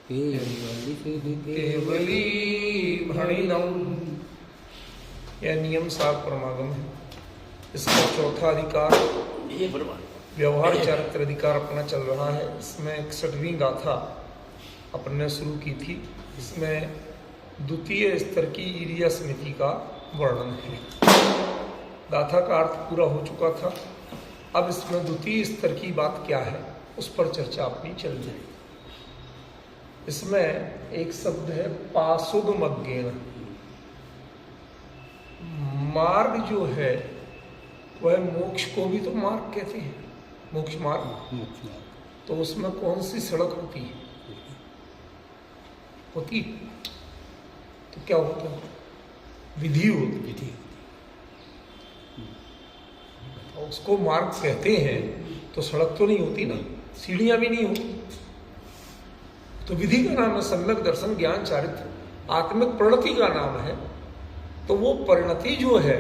केवली भणिनम। यह नियम सार परमागम है। इसका चौथा अधिकार व्यवहार चारित्र अधिकार अपना चल रहा है। इसमें 61वीं गाथा अपन ने शुरू की थी। इसमें द्वितीय स्तर की ईरिया समिति का वर्णन है। गाथा का अर्थ पूरा हो चुका था। अब इसमें द्वितीय स्तर की बात क्या है उस पर चर्चा अपनी चल जाएगी। इसमें एक शब्द है पाशुदमग्गेन। मार्ग जो है वह मोक्ष को भी तो मार्ग कहते हैं, मोक्ष मार्ग। तो उसमें कौन सी सड़क होती है? होती तो क्या होता है? विधि होती। उसको मार्ग कहते हैं तो सड़क तो नहीं होती ना, सीढ़ियां भी नहीं होती। तो विधि का नाम है सम्यक दर्शन ज्ञान चारित्र, आत्मिक परिणति का नाम है। तो वो परिणति जो है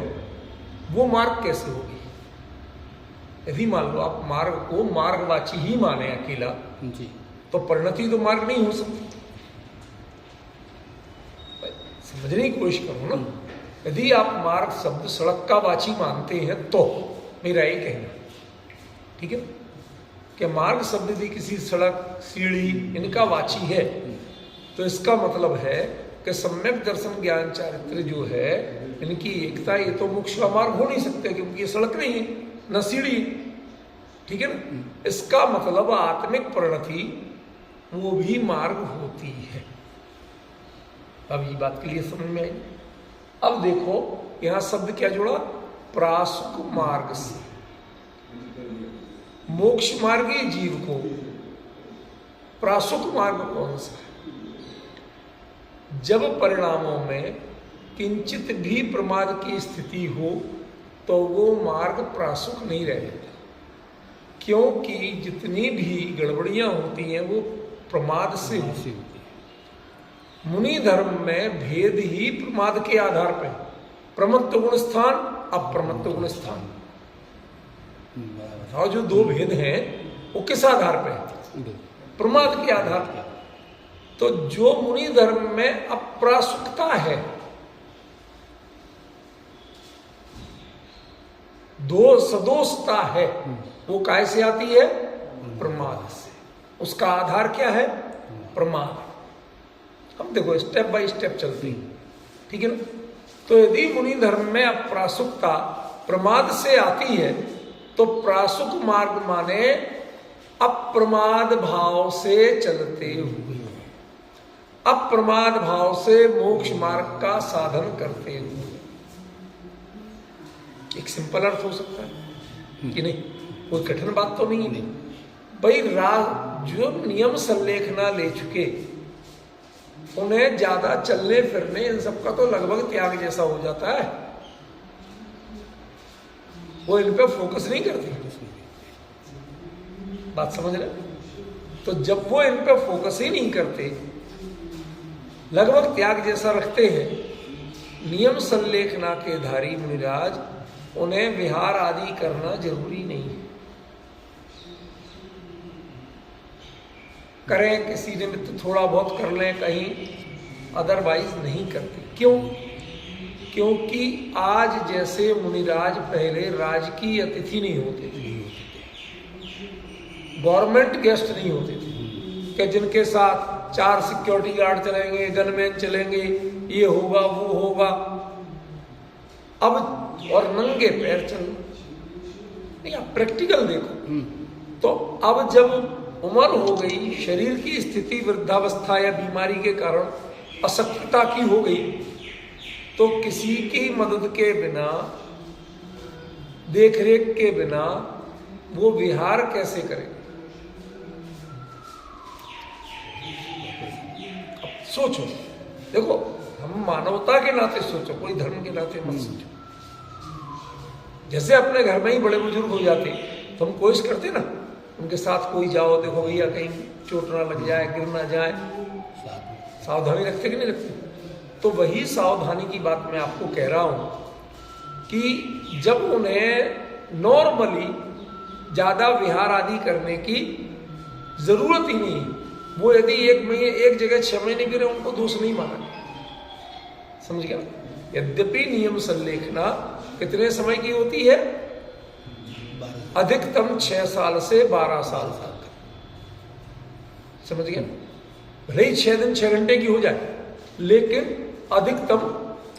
वो मार्ग कैसे होगी? यदि मान लो आप मार्ग को मार्गवाची ही माने अकेला जी, तो परिणति तो मार्ग नहीं हो सकती। समझने की कोशिश करो ना। यदि आप मार्ग शब्द सड़क का वाची मानते हैं तो मेरा ये कहना, ठीक है, कि मार्ग शब्द यदि किसी सड़क सीढ़ी इनका वाची है तो इसका मतलब है कि सम्यक दर्शन ज्ञान चारित्र जो है इनकी एकता, ये तो मोक्ष का मार्ग हो नहीं सकते क्योंकि ये सड़क नहीं है न सीढ़ी, ठीक है ना। इसका मतलब आत्मिक परिणति वो भी मार्ग होती है। अब ये बात के लिए समझ में आई। अब देखो यहां शब्द क्या जुड़ा? प्रासुक मार्ग से। मोक्ष मार्गी जीव को प्रासुक मार्ग कौन सा है? जब परिणामों में किंचित भी प्रमाद की स्थिति हो तो वो मार्ग प्रासुक नहीं रहेगा, क्योंकि जितनी भी गड़बड़ियां होती हैं वो प्रमाद से होती है। मुनि धर्म में भेद ही प्रमाद के आधार पर, प्रमत्त गुण स्थान, अप्रमत्त गुण स्थान। बताओ जो दो भेद हैं वो किस आधार पर? प्रमाद के आधार पर। तो जो मुनि धर्म में अप्रासुकता है, सदोषता है, वो काय से आती है? प्रमाद से। उसका आधार क्या है? प्रमाद। हम देखो स्टेप बाय स्टेप चलते हैं, ठीक है ना। तो यदि मुनि धर्म में अप्रासुकता प्रमाद से आती है तो प्रासुक मार्ग माने अप्रमाद भाव से चलते हुए, अप्रमाद भाव से मोक्ष मार्ग का साधन करते हुए। एक सिंपल अर्थ हो सकता है कि नहीं, कोई कठिन बात तो नहीं है भाई। जो नियम संलेखना ले चुके उन्हें ज्यादा चलने फिरने इन सबका तो लगभग त्याग जैसा हो जाता है। वो इन पे फोकस नहीं करते। बात समझ रहे? तो जब वो इन पे फोकस ही नहीं करते, लगभग त्याग जैसा रखते हैं, नियम संलेखना के धारी मुनिराज, उन्हें विहार आदि करना जरूरी नहीं है। करें किसी निमित्त थोड़ा बहुत कर लें कहीं, अदरवाइज नहीं करते। क्यों? क्योंकि आज जैसे मुनिराज पहले राजकीय अतिथि नहीं होते थे, गवर्नमेंट गेस्ट नहीं होते थे कि जिनके साथ 4 सिक्योरिटी गार्ड चलेंगे, गनमैन चलेंगे, ये होगा वो होगा। अब और नंगे पैर चलना। आप प्रैक्टिकल देखो तो अब जब उम्र हो गई, शरीर की स्थिति वृद्धावस्था या बीमारी के कारण अशक्तता की हो गई, तो किसी की मदद के बिना, देखरेख के बिना वो विहार कैसे करें? अब सोचो, देखो हम मानवता के नाते सोचो, कोई धर्म के नाते मत सोचो। जैसे अपने घर में ही बड़े बुजुर्ग हो जाते तो हम कोशिश करते ना उनके साथ कोई जाओ, देखो भैया कहीं चोट ना लग जाए, गिर ना जाए, सावधानी रखते कि नहीं रखते? तो वही सावधानी की बात मैं आपको कह रहा हूं कि जब उन्हें नॉर्मली ज्यादा विहार आदि करने की जरूरत ही नहीं, वो यदि 1 महीने एक जगह 6 महीने भी रहे उनको दोष नहीं माना, समझ गया। यद्यपि नियम संलेखना कितने समय की होती है? अधिकतम 6 साल से 12 साल तक, समझ गया। भले ही 6 दिन 6 घंटे की हो जाए, लेकिन अधिकतम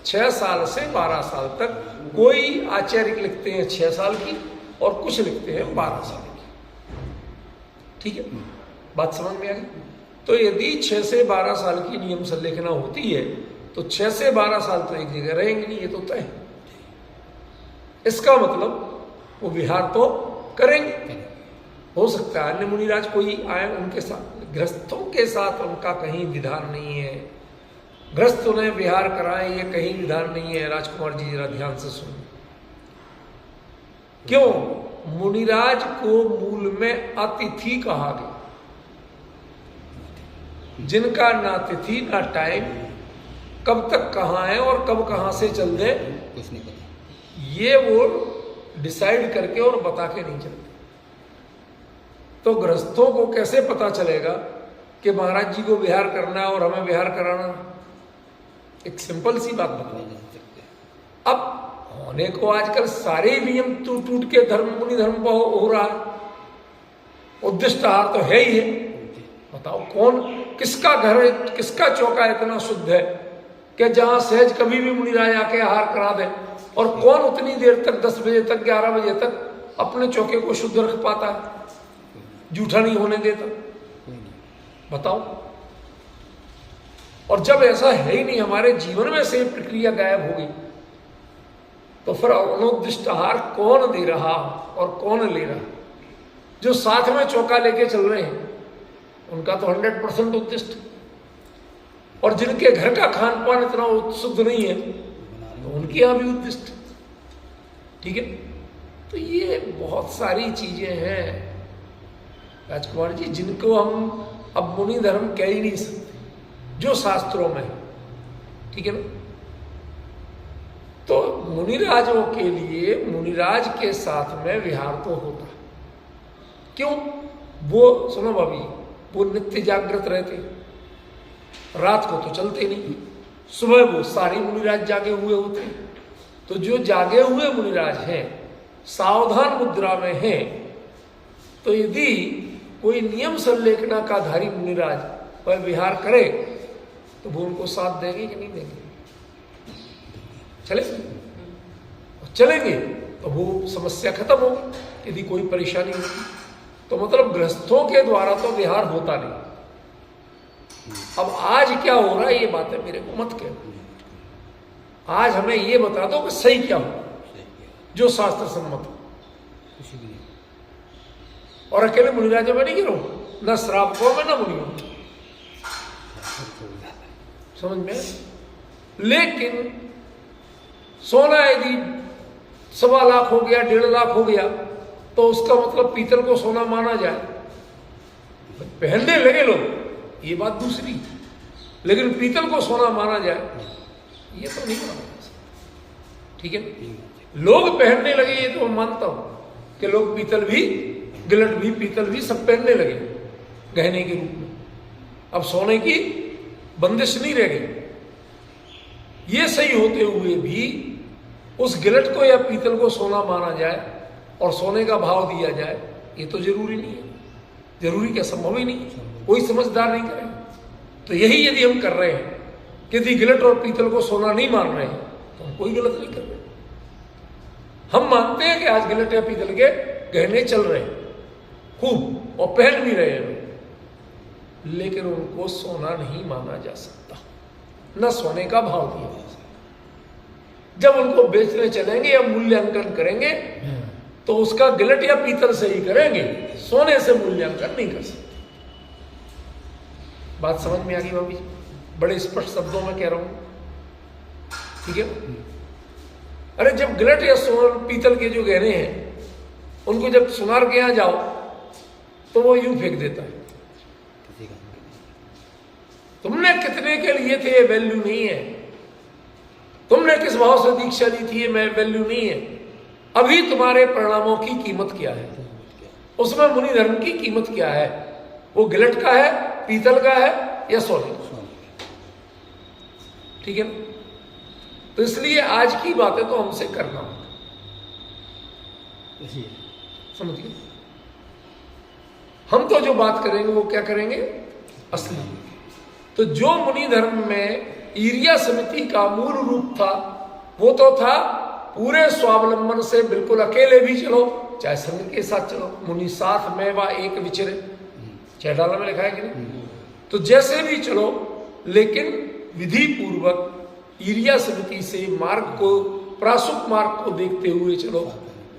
6 साल से 12 साल तक। कोई आचार्य लिखते हैं 6 साल की और कुछ लिखते हैं 12 साल की, ठीक है, बात समझ में आ गई। तो यदि 6 से 12 साल की नियम संलेखना होती है तो 6 से 12 साल तो एक जगह रहेंगे नहीं, ये तो तय है। इसका मतलब वो विहार तो करेंगे। हो सकता है अन्य मुनिराज कोई आए उनके साथ, गृहस्थों के साथ उनका कहीं विधान नहीं है, गृहस्थ उन्हें विहार कराएं, ये कहीं विधान नहीं है। राजकुमार जी जरा ध्यान से सुनिए। क्यों? मुनिराज को मूल में अतिथि कहा गया, जिनका ना तिथि ना टाइम, कब तक कहाँ है और कब कहाँ से चल दे कुछ नहीं पता, ये वो डिसाइड करके और बता के नहीं चलते। तो गृहस्थों को कैसे पता चलेगा कि महाराज जी को विहार करना है और हमें विहार कराना? एक सिंपल सी बात बताओ। अब होने को आजकल सारे नियम टूट के धर्म मुनि धर्म पर हो रहा है, उद्दिष्ट आहार तो है ही है। बताओ कौन, किसका घर है, किसका चौका इतना शुद्ध है कि जहां सहज कभी भी मुनिराज आके आहार करा दे, और कौन उतनी देर तक 10 बजे तक 11 बजे तक अपने चौके को शुद्ध रख पाता है, जूठा नहीं होने देता? बताओ। और जब ऐसा है ही नहीं, हमारे जीवन में से प्रक्रिया गायब हो गई, तो फिर अनुद्दिष्ट आहार कौन दे रहा और कौन ले रहा? जो साथ में चौका लेके चल रहे हैं उनका तो 100% उद्दिष्ट, और जिनके घर का खान पान इतना शुद्ध नहीं है तो उनके यहां भी उद्दिष्ट, ठीक है। तो ये बहुत सारी चीजें हैं राजकुमार जी, जिनको हम अब मुनि धर्म कह ही नहीं सकते, जो शास्त्रों में है, ठीक है ना। तो मुनिराजों के लिए मुनिराज के साथ में विहार तो होता। क्यों? वो सुनो भाभी, वो नित्य जागृत रहते, रात को तो चलते नहीं, सुबह वो सारे मुनिराज जागे हुए होते। तो जो जागे हुए मुनिराज हैं, सावधान मुद्रा में हैं, तो यदि कोई नियम संलेखना का धारी मुनिराज पर विहार करे तो वो उनको साथ देंगे कि नहीं देंगे? चलेंगे तो वो समस्या खत्म होगी। यदि कोई परेशानी होगी तो मतलब गृहस्थों के द्वारा तो विहार होता नहीं। अब आज क्या हो रहा है ये बातें मेरे को मत कह, आज हमें ये बता दो कि सही क्या हो, जो शास्त्र सम्मत हो। और अकेले मुनिराजों में नहीं गिरो, न श्रावकों में न मुनियों में, समझ में। लेकिन सोना यदि 1.25 लाख हो गया, 1.5 लाख हो गया, तो उसका मतलब पीतल को सोना माना जाए, पहनने लगे लोग, ये बात दूसरी, लेकिन पीतल को सोना माना जाए ये तो नहीं माना, ठीक है। लोग पहनने लगे ये तो मैं मानता हूं कि लोग पीतल भी, गिलट भी, पीतल भी सब पहनने लगे गहने के रूप में। अब सोने की बंदिश नहीं रह गई। ये सही होते हुए भी उस गिलट को या पीतल को सोना माना जाए और सोने का भाव दिया जाए, ये तो जरूरी नहीं है। जरूरी क्या, संभव ही नहीं, कोई समझदार नहीं करेगा। तो यही यदि हम कर रहे हैं कि यदि गिलट और पीतल को सोना नहीं मान रहे हैं तो हम कोई गलत नहीं कर रहे। हम मानते हैं कि आज गिलट या पीतल के गहने चल रहे हैं खूब और पहन भी रहे हैं, लेकिन उनको सोना नहीं माना जा सकता, न सोने का भाव दिया जा सकता। जब उनको बेचने चलेंगे या मूल्यांकन करेंगे तो उसका गिलट या पीतल से ही करेंगे, सोने से मूल्यांकन नहीं कर सकते। बात समझ में आ गई भाभी? बड़े स्पष्ट शब्दों में कह रहा हूं, ठीक है। अरे जब गिलट या पीतल के जो गहने हैं उनको जब सुनार के यहां जाओ तो वो यूं फेंक देता है। तुमने कितने के लिए थे, वैल्यू नहीं है। तुमने किस भाव से दीक्षा ली थी, मैं वैल्यू नहीं है। अभी तुम्हारे परिणामों की कीमत क्या है, उसमें मुनि धर्म की कीमत क्या है? वो गिलट का है पीतल का है या सोने का। ठीक है ना? तो इसलिए आज की बातें तो हमसे करना होगा, समझिए। हम तो जो बात करेंगे वो क्या करेंगे, असली। तो जो मुनि धर्म में ईर्या समिति का मूल रूप था वो तो था पूरे स्वावलंबन से बिल्कुल अकेले भी चलो, चाहे संघ के साथ चलो, मुनि साथ में व एक विचरे, चैताला में लिखा है कि नहीं। तो जैसे भी चलो, लेकिन विधि पूर्वक ईर्या समिति से मार्ग को, प्रासुक मार्ग को देखते हुए चलो।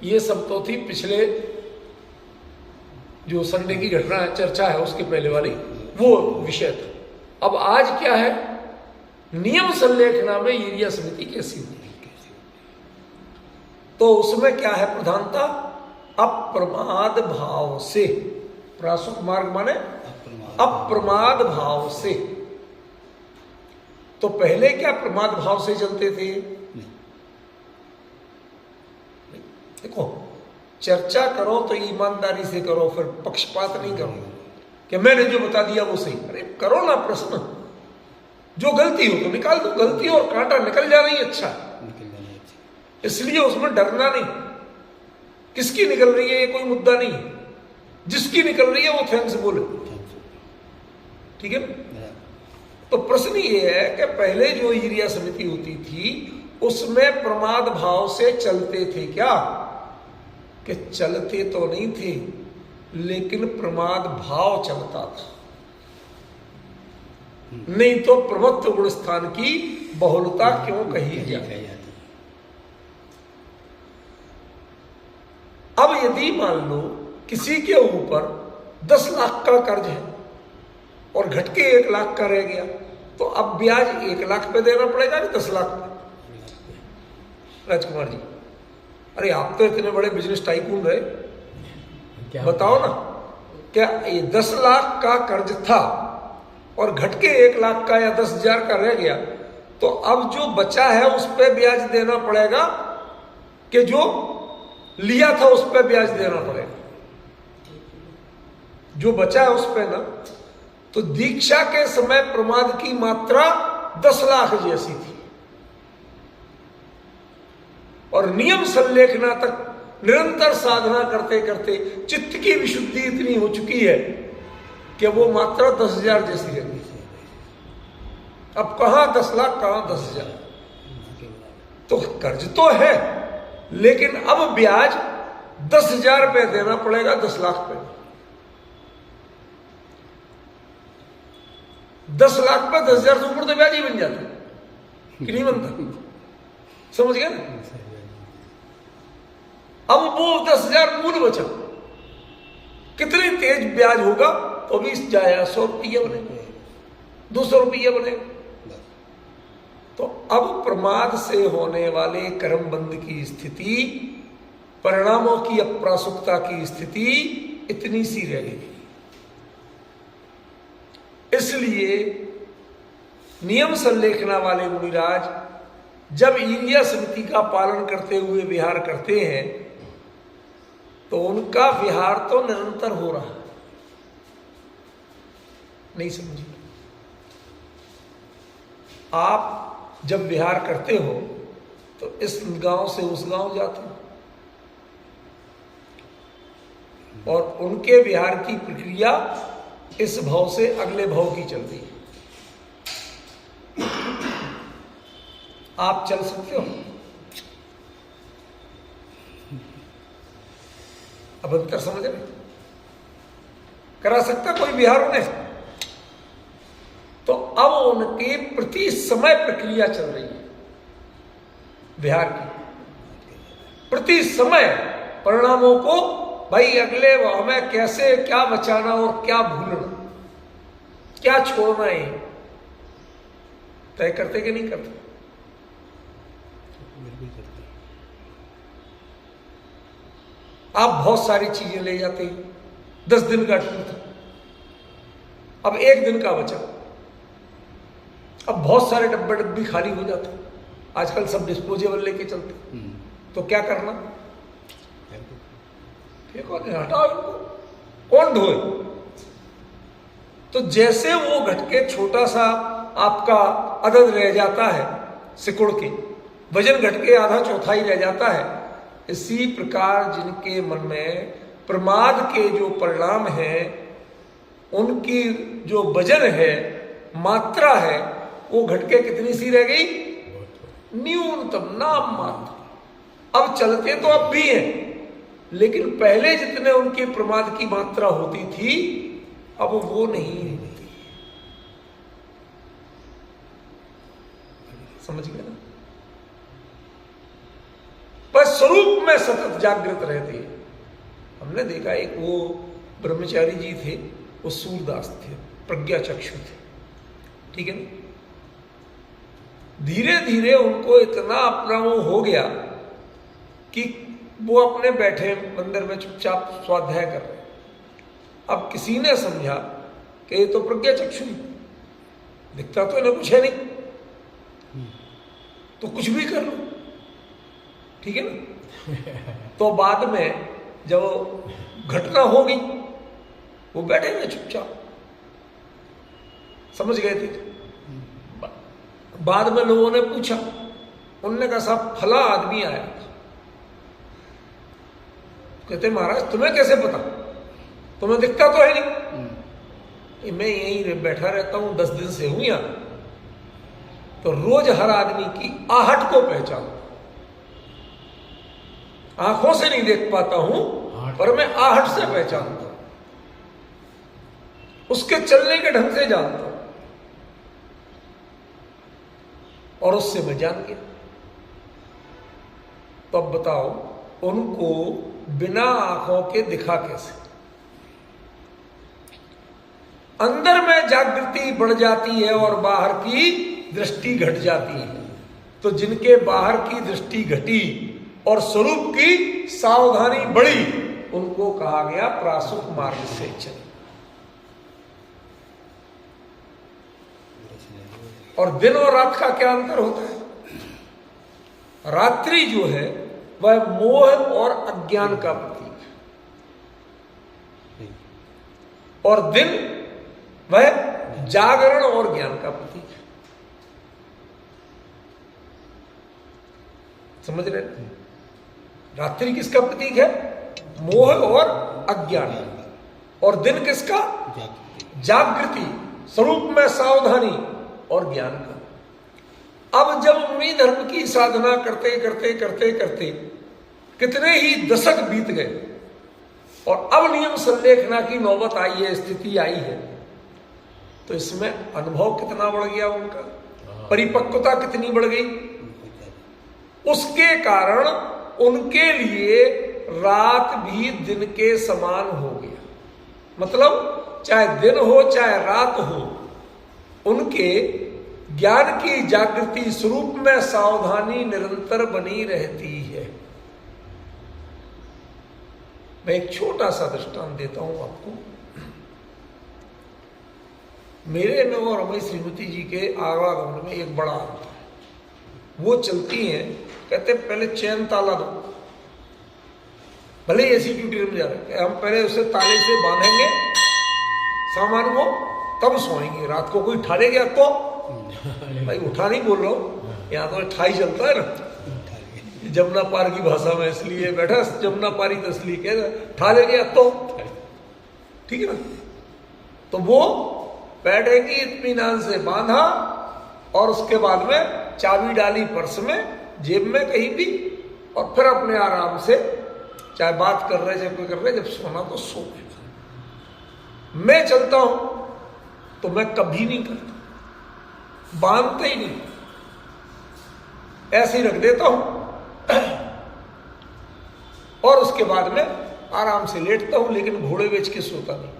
ये सब तो थी पिछले जो संडे की घटना है, चर्चा है उसके पहले वाली, वो विषय था। अब आज क्या है, नियम संलेखना में ईर्या समिति कैसी हुई, तो उसमें क्या है प्रधानता, अप्रमाद भाव से। प्रासुक मार्ग माने अप्रमाद भाव से। तो पहले क्या प्रमाद भाव से चलते थे? देखो, चर्चा करो तो ईमानदारी से करो, फिर पक्षपात नहीं करो कि मैंने जो बता दिया वो सही। अरे करो ना प्रश्न, जो गलती हो तो निकाल दो, गलती और कांटा निकल जाना ही अच्छा, इसलिए उसमें डरना नहीं। किसकी निकल रही है ये कोई मुद्दा नहीं, जिसकी निकल रही है वो थैंक्स बोले, ठीक है ना। तो प्रश्न ये है कि पहले जो ईर्या समिति होती थी उसमें प्रमाद भाव से चलते थे क्या? कि चलते तो नहीं थे, लेकिन प्रमाद भाव चलता था। नहीं तो प्रमत्व गुण स्थान की बहुलता क्यों कही जाती। अब यदि मान लो किसी के ऊपर 10 लाख का कर्ज है और घटके 1 लाख का रह गया, तो अब ब्याज 1 लाख पे देना पड़ेगा कि 10 लाख पे? राजकुमार जी, अरे आप तो इतने बड़े बिजनेस टाइकून रहे, बताओ ना, क्या ये 10 लाख का कर्ज था और घटके 1 लाख का या 10,000 का रह गया, तो अब जो बचा है उस पर ब्याज देना पड़ेगा कि जो लिया था उस पर ब्याज देना पड़ेगा? जो बचा है उस पर ना। तो दीक्षा के समय प्रमाद की मात्रा 10 लाख जैसी थी, और नियम संलेखना तक निरंतर साधना करते करते चित्त की विशुद्धि इतनी हो चुकी है कि वो मात्रा 10,000 जैसी रहती है। अब कहां 10 लाख, कहां 10,000? तो कर्ज तो है, लेकिन अब ब्याज 10,000 रुपये देना पड़ेगा 10 लाख पे। 10 लाख पे 10,000 से ऊपर तो ब्याज ही बन जाता है कि नहीं बनता? समझ गया ना? अब वो 10,000 मूल बचा, कितनी तेज ब्याज होगा तो भी जाया 100 रुपया बनेगा, 200 रुपया बनेगा। तो अब प्रमाद से होने वाले कर्मबंध की स्थिति, परिणामों की अप्रासुकता की स्थिति इतनी सी रह गई। इसलिए नियम संलेखना वाले मुनिराज जब ईर्या समिति का पालन करते हुए विहार करते हैं तो उनका विहार तो निरंतर हो रहा है। नहीं समझिए, आप जब विहार करते हो तो इस गांव से उस गांव जाते हो, और उनके विहार की प्रक्रिया इस भाव से अगले भाव की चलती है। आप चल सकते हो? अब अंतर समझ रहे? करा सकता कोई विहार उन्हें? तो अब उनके प्रति समय प्रक्रिया चल रही है विहार की, प्रति समय परिणामों को, भाई अगले हमें कैसे क्या बचाना और क्या भूलना, क्या छोड़ना है, तय करते कि नहीं करते? आप बहुत सारी चीजें ले जाते हैं, 10 दिन का टूर था, अब 1 दिन का बचा, अब बहुत सारे डब्बी खाली हो जाते, आजकल सब डिस्पोजेबल लेके चलते, तो क्या करना? फेंको, हटाओ इनको, कौन ढोए? तो जैसे वो घट के छोटा सा आपका अदद रह जाता है सिकुड़ के, वजन घट के आधा चौथाई रह जाता है, इसी प्रकार जिनके मन में प्रमाद के जो परिणाम है, उनकी जो वजन है, मात्रा है, वो घट के कितनी सी रह गई? न्यूनतम, नाम मात्र। अब चलते तो अब भी हैं, लेकिन पहले जितने उनके प्रमाद की मात्रा होती थी अब वो नहीं होती। समझ गए ना? पर स्वरूप में सतत जागृत रहते हैं। हमने देखा एक वो ब्रह्मचारी जी थे, वो सूरदास थे, प्रज्ञा चक्षु थे, ठीक है ना? धीरे धीरे उनको इतना अपना वो हो गया कि वो अपने बैठे मंदिर में चुपचाप स्वाध्याय कर रहे। अब किसी ने समझा कि ये तो प्रज्ञा चक्षु दिखता तो इन्हें कुछ है नहीं, तो कुछ भी कर लो, ठीक है ना? तो बाद में जब घटना हो गई, वो बैठे हुए चुपचाप, समझ गए थे। बाद में लोगों ने पूछा, उनने कहा साहब फला आदमी आया। कहते महाराज तुम्हें कैसे पता? तुम्हें दिखता तो है नहीं। मैं यहीं बैठा रहता हूं, 10 दिन से हूं यहां, तो रोज हर आदमी की आहट को पहचानता। आंखों से नहीं देख पाता हूं, पर मैं आहट से पहचानता हूं, उसके चलने के ढंग से जानता हूं, और उससे मैं जान गया। तो अब बताओ, उनको बिना आंखों के दिखा कैसे? अंदर में जागृति बढ़ जाती है और बाहर की दृष्टि घट जाती है। तो जिनके बाहर की दृष्टि घटी और स्वरूप की सावधानी बढ़ी, उनको कहा गया प्रासुक मार्ग से चले। और दिन और रात का क्या अंतर होता है? रात्रि जो है वह मोह और अज्ञान का प्रतीक है, और दिन वह जागरण और ज्ञान का प्रतीक है। समझ रहे? रात्रि किसका प्रतीक है? मोह और अज्ञान। और दिन किसका? जागृति, स्वरूप में सावधानी और ज्ञान का। अब जब उन्हीं धर्म की साधना करते करते करते करते कितने ही दशक बीत गए, और अब नियम संलेखना की नौबत आई है, स्थिति आई है, तो इसमें अनुभव कितना बढ़ गया उनका, परिपक्वता कितनी बढ़ गई। उसके कारण उनके लिए रात भी दिन के समान हो गया। मतलब चाहे दिन हो चाहे रात हो, उनके ज्ञान की जागृति, स्वरूप में सावधानी निरंतर बनी रहती है। मैं एक छोटा सा दृष्टांत देता हूं आपको। मेरे में और हमारी श्रीमती जी के आवागमन में एक बड़ा अंतर है। वो चलती हैं, कहते पहले चैन ताला दो, भले ही ऐसी ड्यूटी में जा रहे हैं, हम पहले उसे ताले से बांधेंगे सामान को, तब सोएंगे। रात को कोई ठाले गया तो भाई उठा नहीं बोल रहा हूं, यहां तो ठाई चलता है ना, जमुना पार की भाषा में, इसलिए बैठा जमुना पारी तो इसलिए कह रहे, ठाले गया तो, ठीक है ना। तो वो बैठेगी, इत्मीनान से बांधा, और उसके बाद में चाबी डाली पर्स में, जेब में कहीं भी, और फिर अपने आराम से चाहे बात कर रहे चाहे कोई कर रहे, जब सोना तो सो गए। मैं चलता हूं तो मैं कभी नहीं करता, बांधते ही नहीं, ऐसे ही रख देता हूं, और उसके बाद में आराम से लेटता हूं, लेकिन घोड़े बेच के सोता नहीं।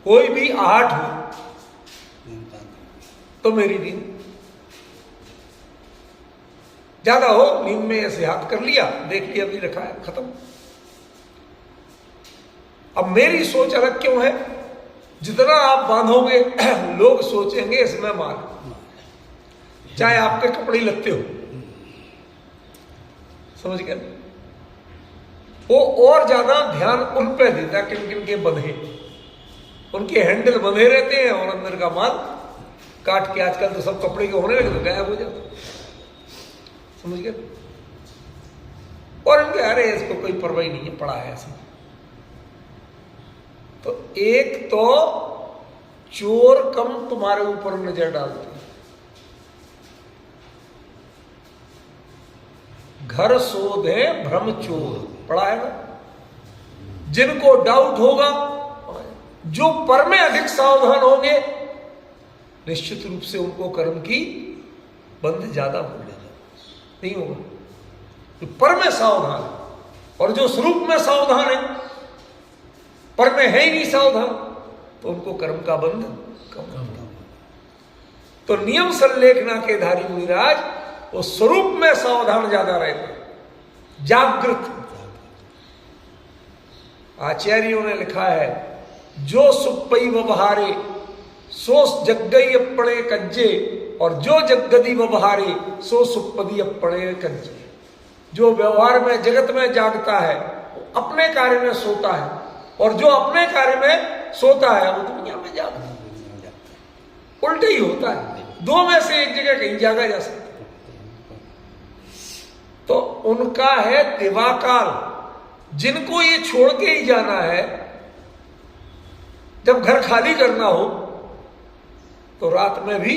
कोई भी आहट हो तो मेरी नींद ज्यादा हो, नींद में ऐसे हाथ कर लिया, देख लिया, भी रखा है, खत्म। अब मेरी सोच अलग क्यों है? जितना आप बांधोगे लोग सोचेंगे इसमें माल, चाहे आपके कपड़े लगते हो, समझ गए? वो और ज्यादा ध्यान उन पे देता, किन किन के बंधे। उनके हैंडल बंधे रहते हैं और अंदर का माल काट के, आजकल तो सब कपड़े के होने लगे तो गायब हो जाता, समझ गए। और इनके अरे इसको कोई परवाही नहीं है, पड़ा है ऐसे। तो एक तो चोर कम तुम्हारे ऊपर नजर डालते हैं, घर शोधे भ्रम चोर, पड़ा है ना। जिनको डाउट होगा, जो पर में अधिक सावधान होंगे, निश्चित रूप से उनको कर्म की बंध ज्यादा भूलेगा, नहीं होगा। तो पर में सावधान है, और जो स्वरूप में सावधान है, पर में है ही नहीं सावधान, तो उनको कर्म का बंध कम होगा। तो नियम संलेखना के धारी मुनिराज वो स्वरूप में सावधान ज्यादा रहते, जागृत। आचार्यों ने लिखा है, जो सुपई व्यवहारे सो जगई अपने कज्जे, और जो जगदी व्यवहारे सो सुपदी अपने कज्जे। जो व्यवहार में जगत में जागता है वो अपने कार्य में सोता है, और जो अपने कार्य में सोता है वो दुनिया में जागता है। उल्टा ही होता है, दो में से एक जगह कहीं जागा जा सकता है। तो उनका है दिवाकाल, जिनको ये छोड़ के ही जाना है। जब घर खाली करना हो तो रात में भी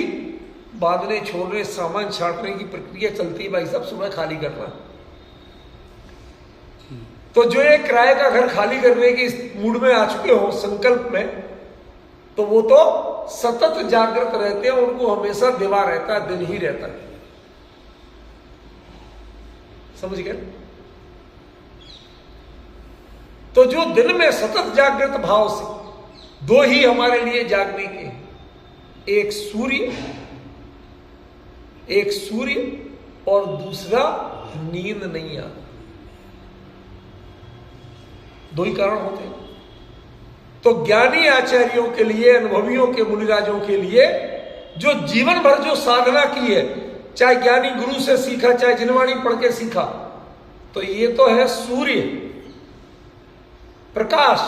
बांधने छोड़ने सामान छांटने की प्रक्रिया चलती है, भाई साहब सुबह खाली करना। तो जो एक किराए का घर खाली करने के मूड में आ चुके हो, संकल्प में, तो वो तो सतत जागृत रहते हैं, उनको हमेशा दिवा रहता है, दिन ही रहता है, समझ गए। तो जो दिन में सतत जागृत भाव से, दो ही हमारे लिए जागने के, एक सूर्य और दूसरा नींद नहीं आती, दो ही कारण होते हैं। तो ज्ञानी आचार्यों के लिए, अनुभवियों के, मुनिराजों के लिए, जो जीवन भर जो साधना की है, चाहे ज्ञानी गुरु से सीखा, चाहे जिनवाणी पढ़ के सीखा, तो ये तो है सूर्य प्रकाश।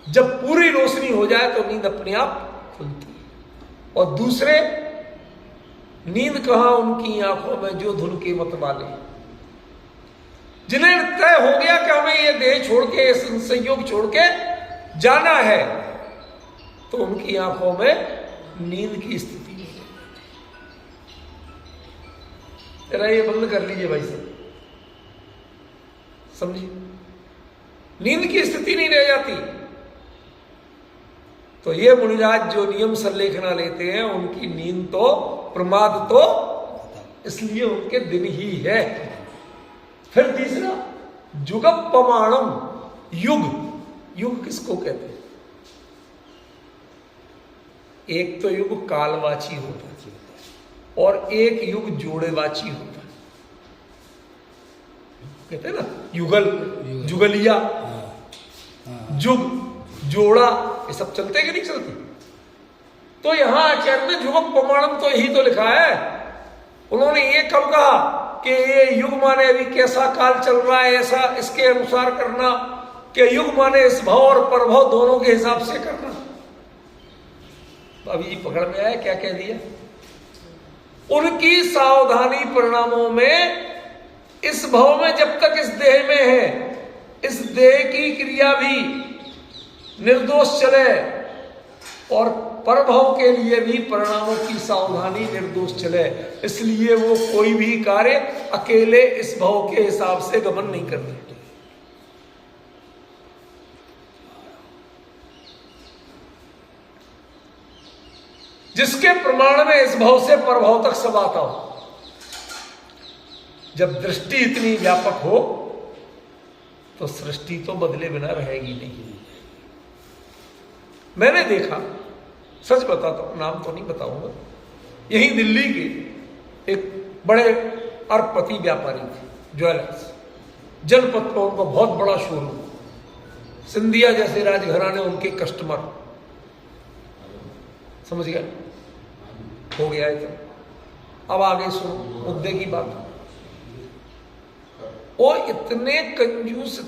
जब पूरी रोशनी हो जाए तो नींद अपने आप खुलती है। और दूसरे, नींद कहां उनकी आंखों में जो धुन के मत वाले, जिन्हें तय हो गया कि हमें ये देह छोड़ के, संयोग छोड़ के जाना है, तो उनकी आंखों में नींद की स्थिति नहीं है। जरा ये बंद कर लीजिए भाई साहब, समझिए, नींद की स्थिति नहीं रह जाती। तो ये मुनिराज जो नियम संलेखना लेते हैं, उनकी नींद तो, प्रमाद तो इसलिए उनके दिन ही है। फिर तीसरा, जुगपमाणम, युग किसको कहते हैं? एक तो युग कालवाची होता है और एक युग जोड़ेवाची होता है, कहते हैं ना, युगल, जुगलिया, जुग, जोड़ा, ये सब चलते कि नहीं चलते? तो यहां आचार्य ने जुगम प्रमाणम तो यही तो लिखा है। उन्होंने ये कब कहा कि ये युग माने अभी कैसा काल चल रहा है, ऐसा इसके अनुसार करना, कि युग माने इस भाव और परभाव दोनों के हिसाब से करना। तो अभी जी पकड़ में आया, क्या कह दिया? उनकी सावधानी परिणामों में, इस भाव में जब तक इस देह में है, इस देह की क्रिया भी निर्दोष चले, और परभाव के लिए भी परिणामों की सावधानी निर्दोष चले। इसलिए वो कोई भी कार्य अकेले इस भाव के हिसाब से गमन नहीं करते। जिसके प्रमाण में इस भाव से परभाव तक सब आता हो। जब दृष्टि इतनी व्यापक हो तो सृष्टि तो बदले बिना रहेगी नहीं। मैंने देखा, सच बताता हूं, नाम तो नहीं बताऊंगा, यही दिल्ली के एक बड़े अरबपति व्यापारी थे, ज्वेलर्स, जनपद पर उनका बहुत बड़ा शोरूम, सिंधिया जैसे राजघराने उनके कस्टमर, समझ गए? हो गया है तो अब आगे सुनो मुद्दे की बात। वो इतने कंजूस,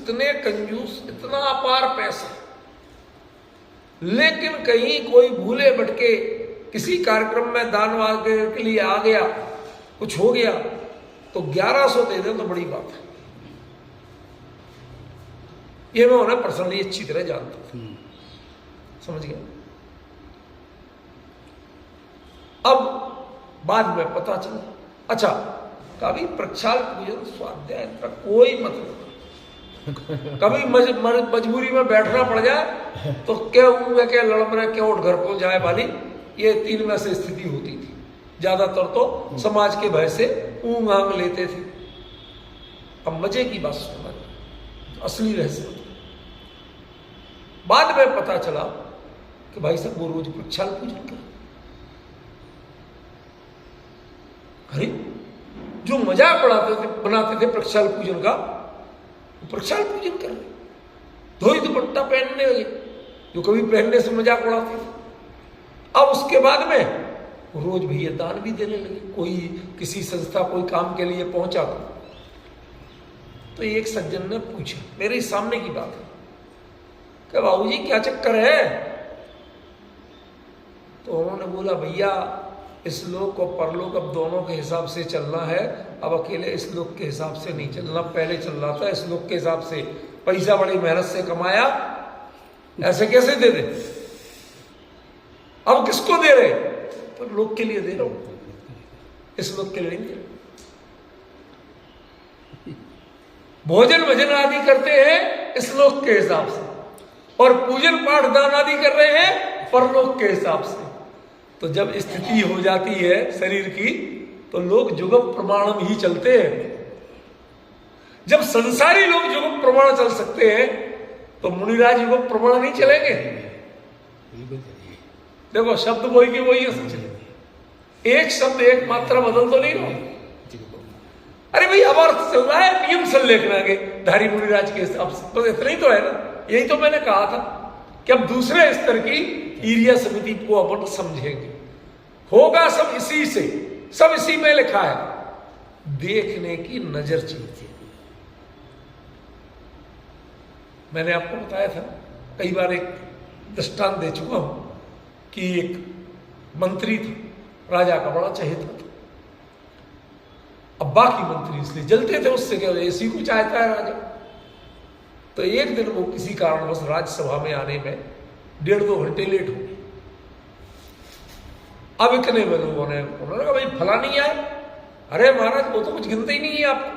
इतना अपार पैसा, लेकिन कहीं कोई भूले भटके किसी कार्यक्रम में दान के लिए आ गया, कुछ हो गया, तो 1100 दे दे तो बड़ी बात है। ये मैं उन्हें पर्सनली अच्छी तरह जानता हूं, समझ गया। अब बाद में पता चला, अच्छा कभी प्रक्षाल पूजन स्वाध्याय का कोई मतलब, कभी मजबूरी में बैठना पड़ जाए तो क्या क्या लड़म रहे क्या उठ घर को जाए वाली, ये 3 में से स्थिति होती थी। ज्यादातर तो समाज के भय से ऊंग आंग लेते थे। अब मजे की बात सुनना, असली रहस्य बाद में पता चला कि भाई साहब वो रोज प्रक्षाल पूजन कर, अरे जो मजाक बनाते थे प्रक्षाल पूजन का, प्रक्षाल पूजन कर रहे, धोई दुपट्टा पहनने लगे जो कभी पहनने से मजाक उड़ाते थे। अब उसके बाद में रोज भैया दान भी देने लगे। कोई किसी संस्था कोई काम के लिए पहुंचा तो एक सज्जन ने पूछा, मेरे सामने की बात है, कि बाबूजी क्या चक्कर है? तो उन्होंने बोला, भैया इस लोक और परलोक अब दोनों के हिसाब से चलना है, अब अकेले इस लोक के हिसाब से नहीं चलना। पहले चल रहा था इस लोक के हिसाब से, पैसा बड़ी मेहनत से कमाया, ऐसे कैसे दे दे? अब किसको दे रहे? पर लोक के लिए दे रहा हूं, इस लोक के लिए नहीं दे रहा। भोजन भजन आदि करते हैं इस लोक के हिसाब से, और पूजन पाठ दान आदि कर रहे हैं परलोक के हिसाब से। तो जब स्थिति हो जाती है शरीर की तो लोग जुगम प्रमाणम ही चलते हैं। जब संसारी लोग जुगम प्रमाण चल सकते हैं तो मुनिराज युगम प्रमाण नहीं चलेंगे। देखो शब्द वही के वही है, एक शब्द एक मात्रा बदल तो नहीं रहा। अरे भाई अब अर्थ चल रहा है, नियम संलेखना के धारी मुनिराज के हिसाब से, तो इतना ही तो है ना। यही तो मैंने कहा था कि अब दूसरे स्तर की ईरिया समिति को अपन समझेंगे। होगा सब इसी से, सब इसी में लिखा है, देखने की नजर चाहिए। मैंने आपको बताया था कई बार, एक दृष्टांत दे चुका हूं कि एक मंत्री था, राजा का बड़ा चहेता था। अब बाकी मंत्री इसलिए जलते थे उससे, क्या इसी को चाहता है राजा। तो एक दिन वो किसी कारणवश राज्यसभा में आने में 1.5-2 घंटे लेट हो गए। अब इतने में लोगों ने, उन्होंने कहा भाई फला नहीं आए। अरे महाराज वो तो कुछ गिनते ही नहीं है आपको।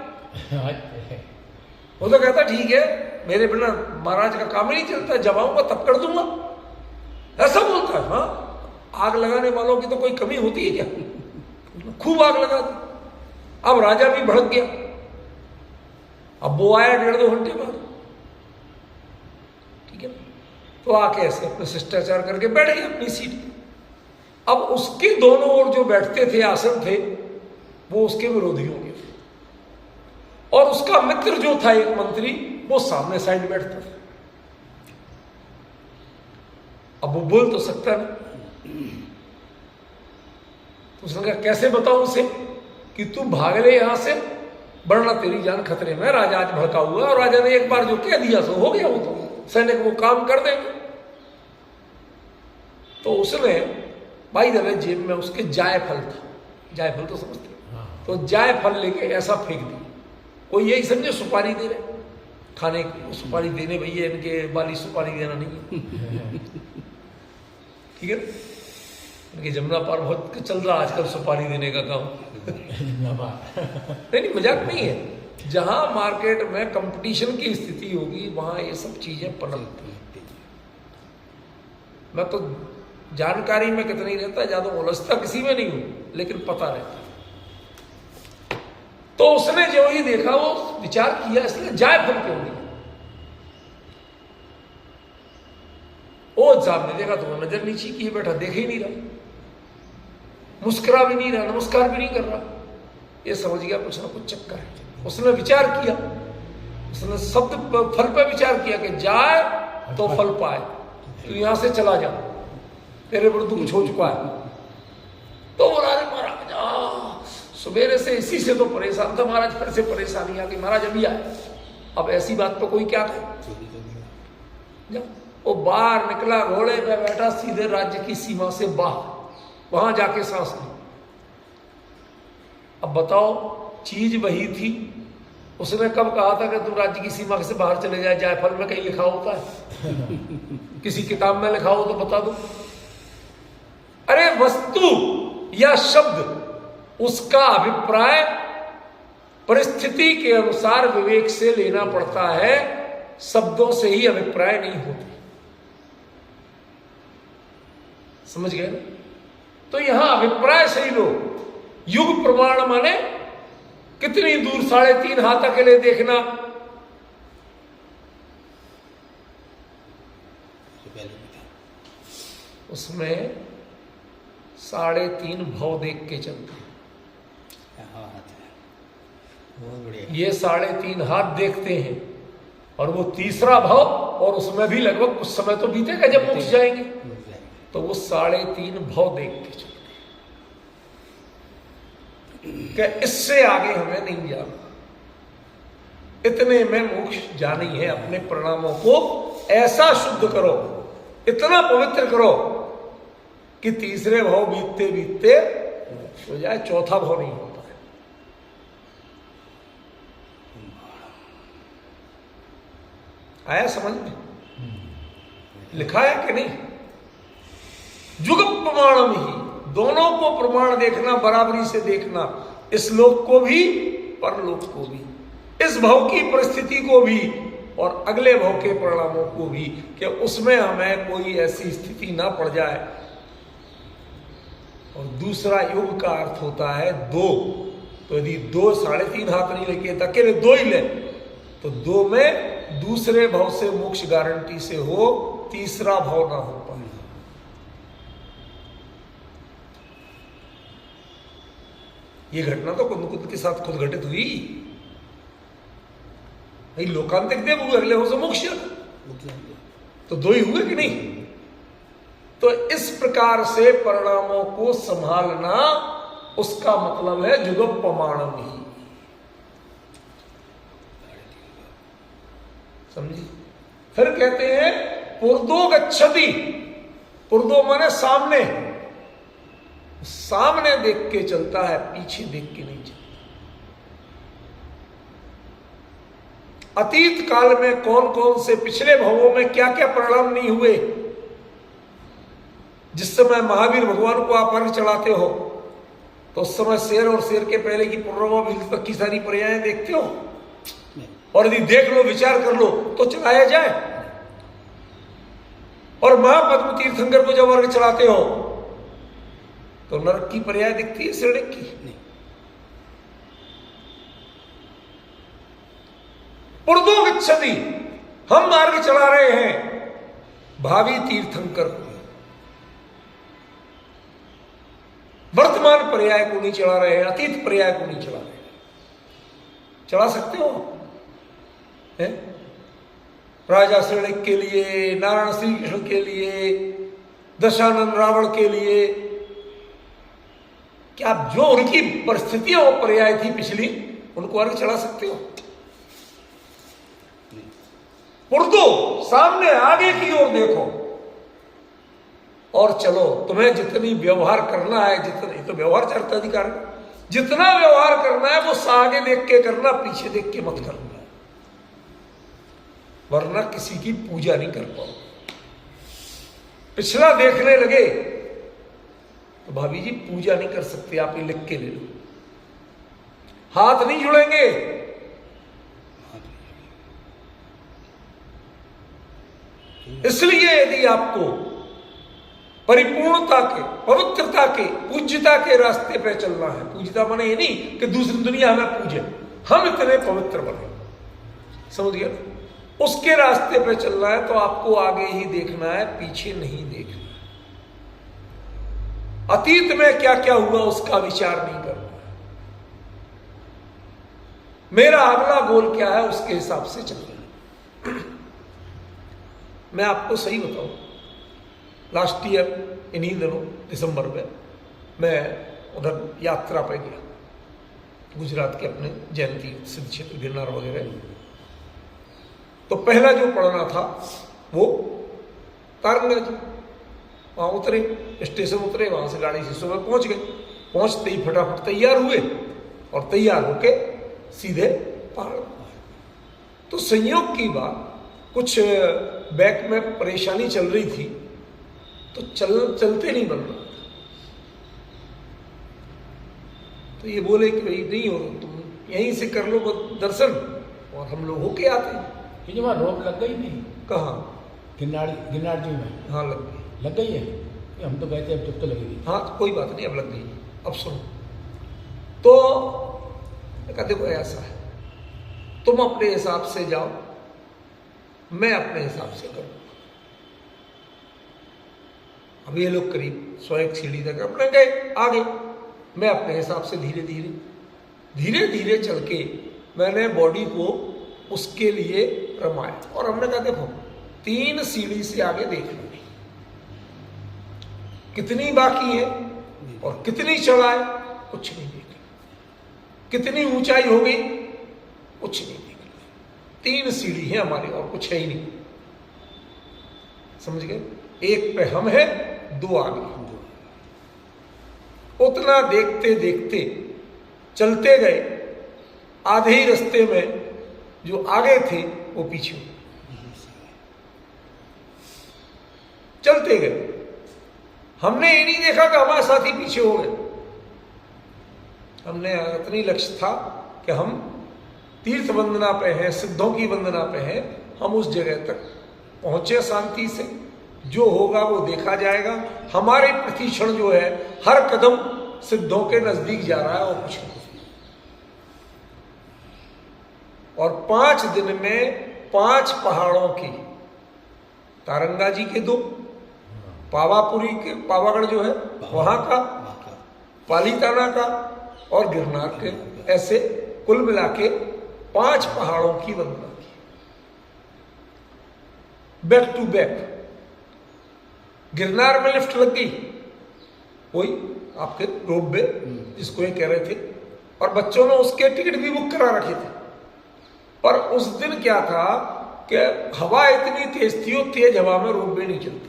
वो तो कहता ठीक है, मेरे बिना महाराज का काम ही नहीं चलता, जब आऊंगा तब कर दूंगा, ऐसा बोलता है। हाँ, आग लगाने वालों की तो कोई कमी होती है क्या? खूब आग लगा दी। अब राजा भी भड़क गया। अब वो आया 1.5-2 घंटे बाद, ठीक है, तो आके ऐसे अपने शिष्टाचार करके बैठ गया अपनी सीट पे। अब उसके दोनों ओर जो बैठते थे, आसन थे, वो उसके विरोधी हो गए थे, और उसका मित्र जो था एक मंत्री, वो सामने साइड बैठता था। अब वो बोल तो सकता नहीं, तो उसने कहा कैसे बताऊं उसे कि तू भाग ले यहां से, वरना तेरी जान खतरे में। राजा आज भड़का हुआ, और राजा ने एक बार जो कह दिया सो हो गया, वो तो सैनिक वो काम कर देंगे। तो उसने भाई दबे जेब में उसके जायफल था, जायफल तो समझते, तो जायफल लेके ऐसा फेंक दिया। कोई यही समझे सुपारी दे रहे खाने की, सुपारी देने भैया इनके वाली सुपारी देना नहीं है, ठीक है। इनके जमुना पार बहुत चल रहा आजकल सुपारी देने का काम। नहीं मजाक नहीं है। जहां मार्केट में कंपटीशन की स्थिति होगी वहां ये सब चीजें पनपती हैं। मैं तो जानकारी में कितनी रहता है, ज्यादा उलझता किसी में नहीं हूं, लेकिन पता रहता। तो उसने जो ही देखा वो विचार किया, इसलिए जायफल क्यों नहीं। ओ साहब ने देखा तो नजर नीचे किए बैठा, देख ही नहीं रहा, मुस्कुरा भी नहीं रहा, नमस्कार भी नहीं कर रहा। ये समझ गया कुछ ना कुछ चक्कर है। उसने विचार किया, उसने शब्द फल पे विचार किया कि जाए तो फल पाए, तो यहां से चला जा, तेरे पर दुख हो चुका है। तो बोला अरे महाराज सवेरे से इसी से तो परेशान था महाराज, फिर से परेशानी आ गई महाराज, अभी आए। अब ऐसी बात तो कोई क्या करे, वो बाहर निकला, घोड़े पे बैठा, सीधे राज्य की सीमा से बाहर, वहां जाके सांस ली। अब बताओ, चीज वही थी, उसने कब कहा था कि तुम राज्य की सीमा से बाहर चले जाए? जायफल में कहीं लिखा होता है? किसी किताब में लिखा हो तो बता दो। अरे वस्तु या शब्द, उसका अभिप्राय परिस्थिति के अनुसार विवेक से लेना पड़ता है, शब्दों से ही अभिप्राय नहीं होते। समझ गए ना? तो यहां अभिप्राय से ही लो। युग प्रमाण माने कितनी दूर, 3.5 हाथ अकेले देखना। उसमें 3.5 भाव देख के चलते हैं। ये 3.5 हाथ देखते हैं, और वो तीसरा भाव, और उसमें भी लगभग कुछ समय तो बीतेगा जब मोक्ष जाएंगे, तो वो 3.5 भाव देख के चलते हैं कि इससे आगे हमें नहीं जाना, इतने में मोक्ष जाना ही है। अपने परिणामों को ऐसा शुद्ध करो, इतना पवित्र करो कि तीसरे भाव बीतते बीतते हो जाए, चौथा भाव नहीं होता है। आया समझ में? लिखा है कि नहीं? जुग प्रमाणम ही, दोनों को प्रमाण देखना, बराबरी से देखना, इस लोक को भी परलोक को भी, इस भाव की परिस्थिति को भी और अगले भाव के परिणामों को भी, कि उसमें हमें कोई ऐसी स्थिति ना पड़ जाए। और दूसरा युग का अर्थ होता है 2, तो यदि 2 3.5 हाथ नहीं लेके अकेले 2 ही ले, तो 2 में दूसरे भाव से मोक्ष गारंटी से हो, तीसरा भाव ना हो पाए। ये घटना तो कुंद के साथ खुद घटित हुई। लोकांतिक देव हुए, अगले हो से मोक्ष, तो 2 ही हुए कि नहीं? तो इस प्रकार से परिणामों को संभालना, उसका मतलब है जुगपमाणम ही। समझी? फिर कहते हैं पुर्दो गच्छति, पुर्दो माने सामने, सामने देख के चलता है, पीछे देख के नहीं चलता। अतीत काल में कौन कौन से, पिछले भवों में क्या क्या परिणाम नहीं हुए। जिस समय महावीर भगवान को आप अर्घ चढ़ाते हो, तो उस समय शेर और शेर के पहले की पूर्वाभिल तक की सारी पर्यायें देखते हो, और यदि देख लो, विचार कर लो, तो चढ़ाया जाए। और महापद्म तीर्थंकर को जब अर्घ चढ़ाते हो, तो नरक की पर्याय दिखती है श्रेणिक की? नहीं। पुर्दो गच्छति, हम अर्घ चढ़ा रहे हैं भावी तीर्थंकर को, वर्तमान पर्याय को नहीं चढ़ा रहे हैं, अतीत पर्याय को नहीं चढ़ा रहे हैं। चढ़ा सकते हो है? राजा श्रेणिक के लिए, नारायण श्री कृष्ण के लिए, दशानन रावण के लिए, क्या जो उनकी परिस्थितियां और पर्याय थी पिछली, उनको अर्घ चढ़ा सकते हो? पुर्दो, सामने आगे की ओर देखो और चलो। तुम्हें जितनी व्यवहार करना है, जितनी तो व्यवहार चरित्र अधिकार, जितना व्यवहार करना है वो आगे देख के करना, पीछे देख के मत करना, वरना किसी की पूजा नहीं कर पाओ। पिछला देखने लगे तो भाभी जी पूजा नहीं कर सकते, आप ये लिख के ले लो। हाथ नहीं जुड़ेंगे, इसलिए यदि आपको परिपूर्णता के, पवित्रता के, पूज्यता के रास्ते पे चलना है, पूज्यता माने ये नहीं कि दूसरी दुनिया हमें पूजे, हम इतने पवित्र बने, समझ गया? उसके रास्ते पे चलना है तो आपको आगे ही देखना है, पीछे नहीं देखना। अतीत में क्या क्या हुआ उसका विचार नहीं करना है। मेरा अगला गोल क्या है उसके हिसाब से चलना है। मैं आपको सही बताऊं, लास्ट ईयर इन्हीं दिनों दिसंबर में मैं उधर यात्रा पे गया, गुजरात के अपने जयंती सिद्ध क्षेत्र गिरनार वगैरह। तो पहला जो पढ़ना था वो तारंगा जी। वहाँ उतरे, स्टेशन उतरे, वहाँ से गाड़ी से सुबह पहुँच गए। पहुँचते ही फटाफट तैयार हुए और तैयार होके सीधे पहाड़। तो संयोग की बात, कुछ बैक में परेशानी चल रही थी, तो चलते नहीं बन रहा था। तो ये बोले कि भाई नहीं हो, तुम यहीं से कर लो दर्शन और हम लोग होके आते हैं। ये वहाँ रोक लग गई नहीं? कहाँ? गिरनार जी में। हाँ लग गई। लग गई है? हम तो गए थे, अब जब तो लगेगी। हाँ कोई बात नहीं, अब लग गई। अब सुनो, तो देखो ऐसा है, तुम अपने हिसाब से जाओ, मैं अपने हिसाब से करूँ। अब ये लोग करीब 100 सीढ़ी तक अपने गए, आगे मैं अपने हिसाब से धीरे धीरे चल के मैंने बॉडी को उसके लिए रमाया। और हमने कहा देखो 3 सीढ़ी से आगे देख लो कितनी बाकी है और कितनी चढ़ाई, कुछ नहीं देख लिया। कितनी ऊंचाई हो गई, कुछ नहीं देख लिया। 3 सीढ़ी है हमारी और कुछ है ही नहीं। समझ गए? एक पे हम है, 2 आगे। उतना देखते देखते चलते गए, आधे ही रास्ते में जो आगे थे वो पीछे हो गए। चलते गए, हमने ये नहीं देखा कि हमारे साथी पीछे हो गए। हमने इतनी लक्ष्य था कि हम तीर्थ वंदना पे हैं, सिद्धों की वंदना पे हैं, हम उस जगह तक पहुंचे शांति से। जो होगा वो देखा जाएगा। हमारे प्रतिक्षण जो है, हर कदम सिद्धों के नजदीक जा रहा है और कुछ नहीं। और 5 दिन में 5 पहाड़ों की, तारंगा जी के 2, पावापुरी के, पावागढ़ जो है वहां का, पालीताना का और गिरनार के, ऐसे कुल मिला के 5 पहाड़ों की वंदना की, बैक टू बैक। गिरनार में लिफ्ट लग गई, वही आपके रोपवे जिसको ये कह रहे थे, और बच्चों ने उसके टिकट भी बुक करा रखे थे। पर उस दिन क्या था कि हवा इतनी तेज थी, और तेज हवा में रोपवे नहीं चलती।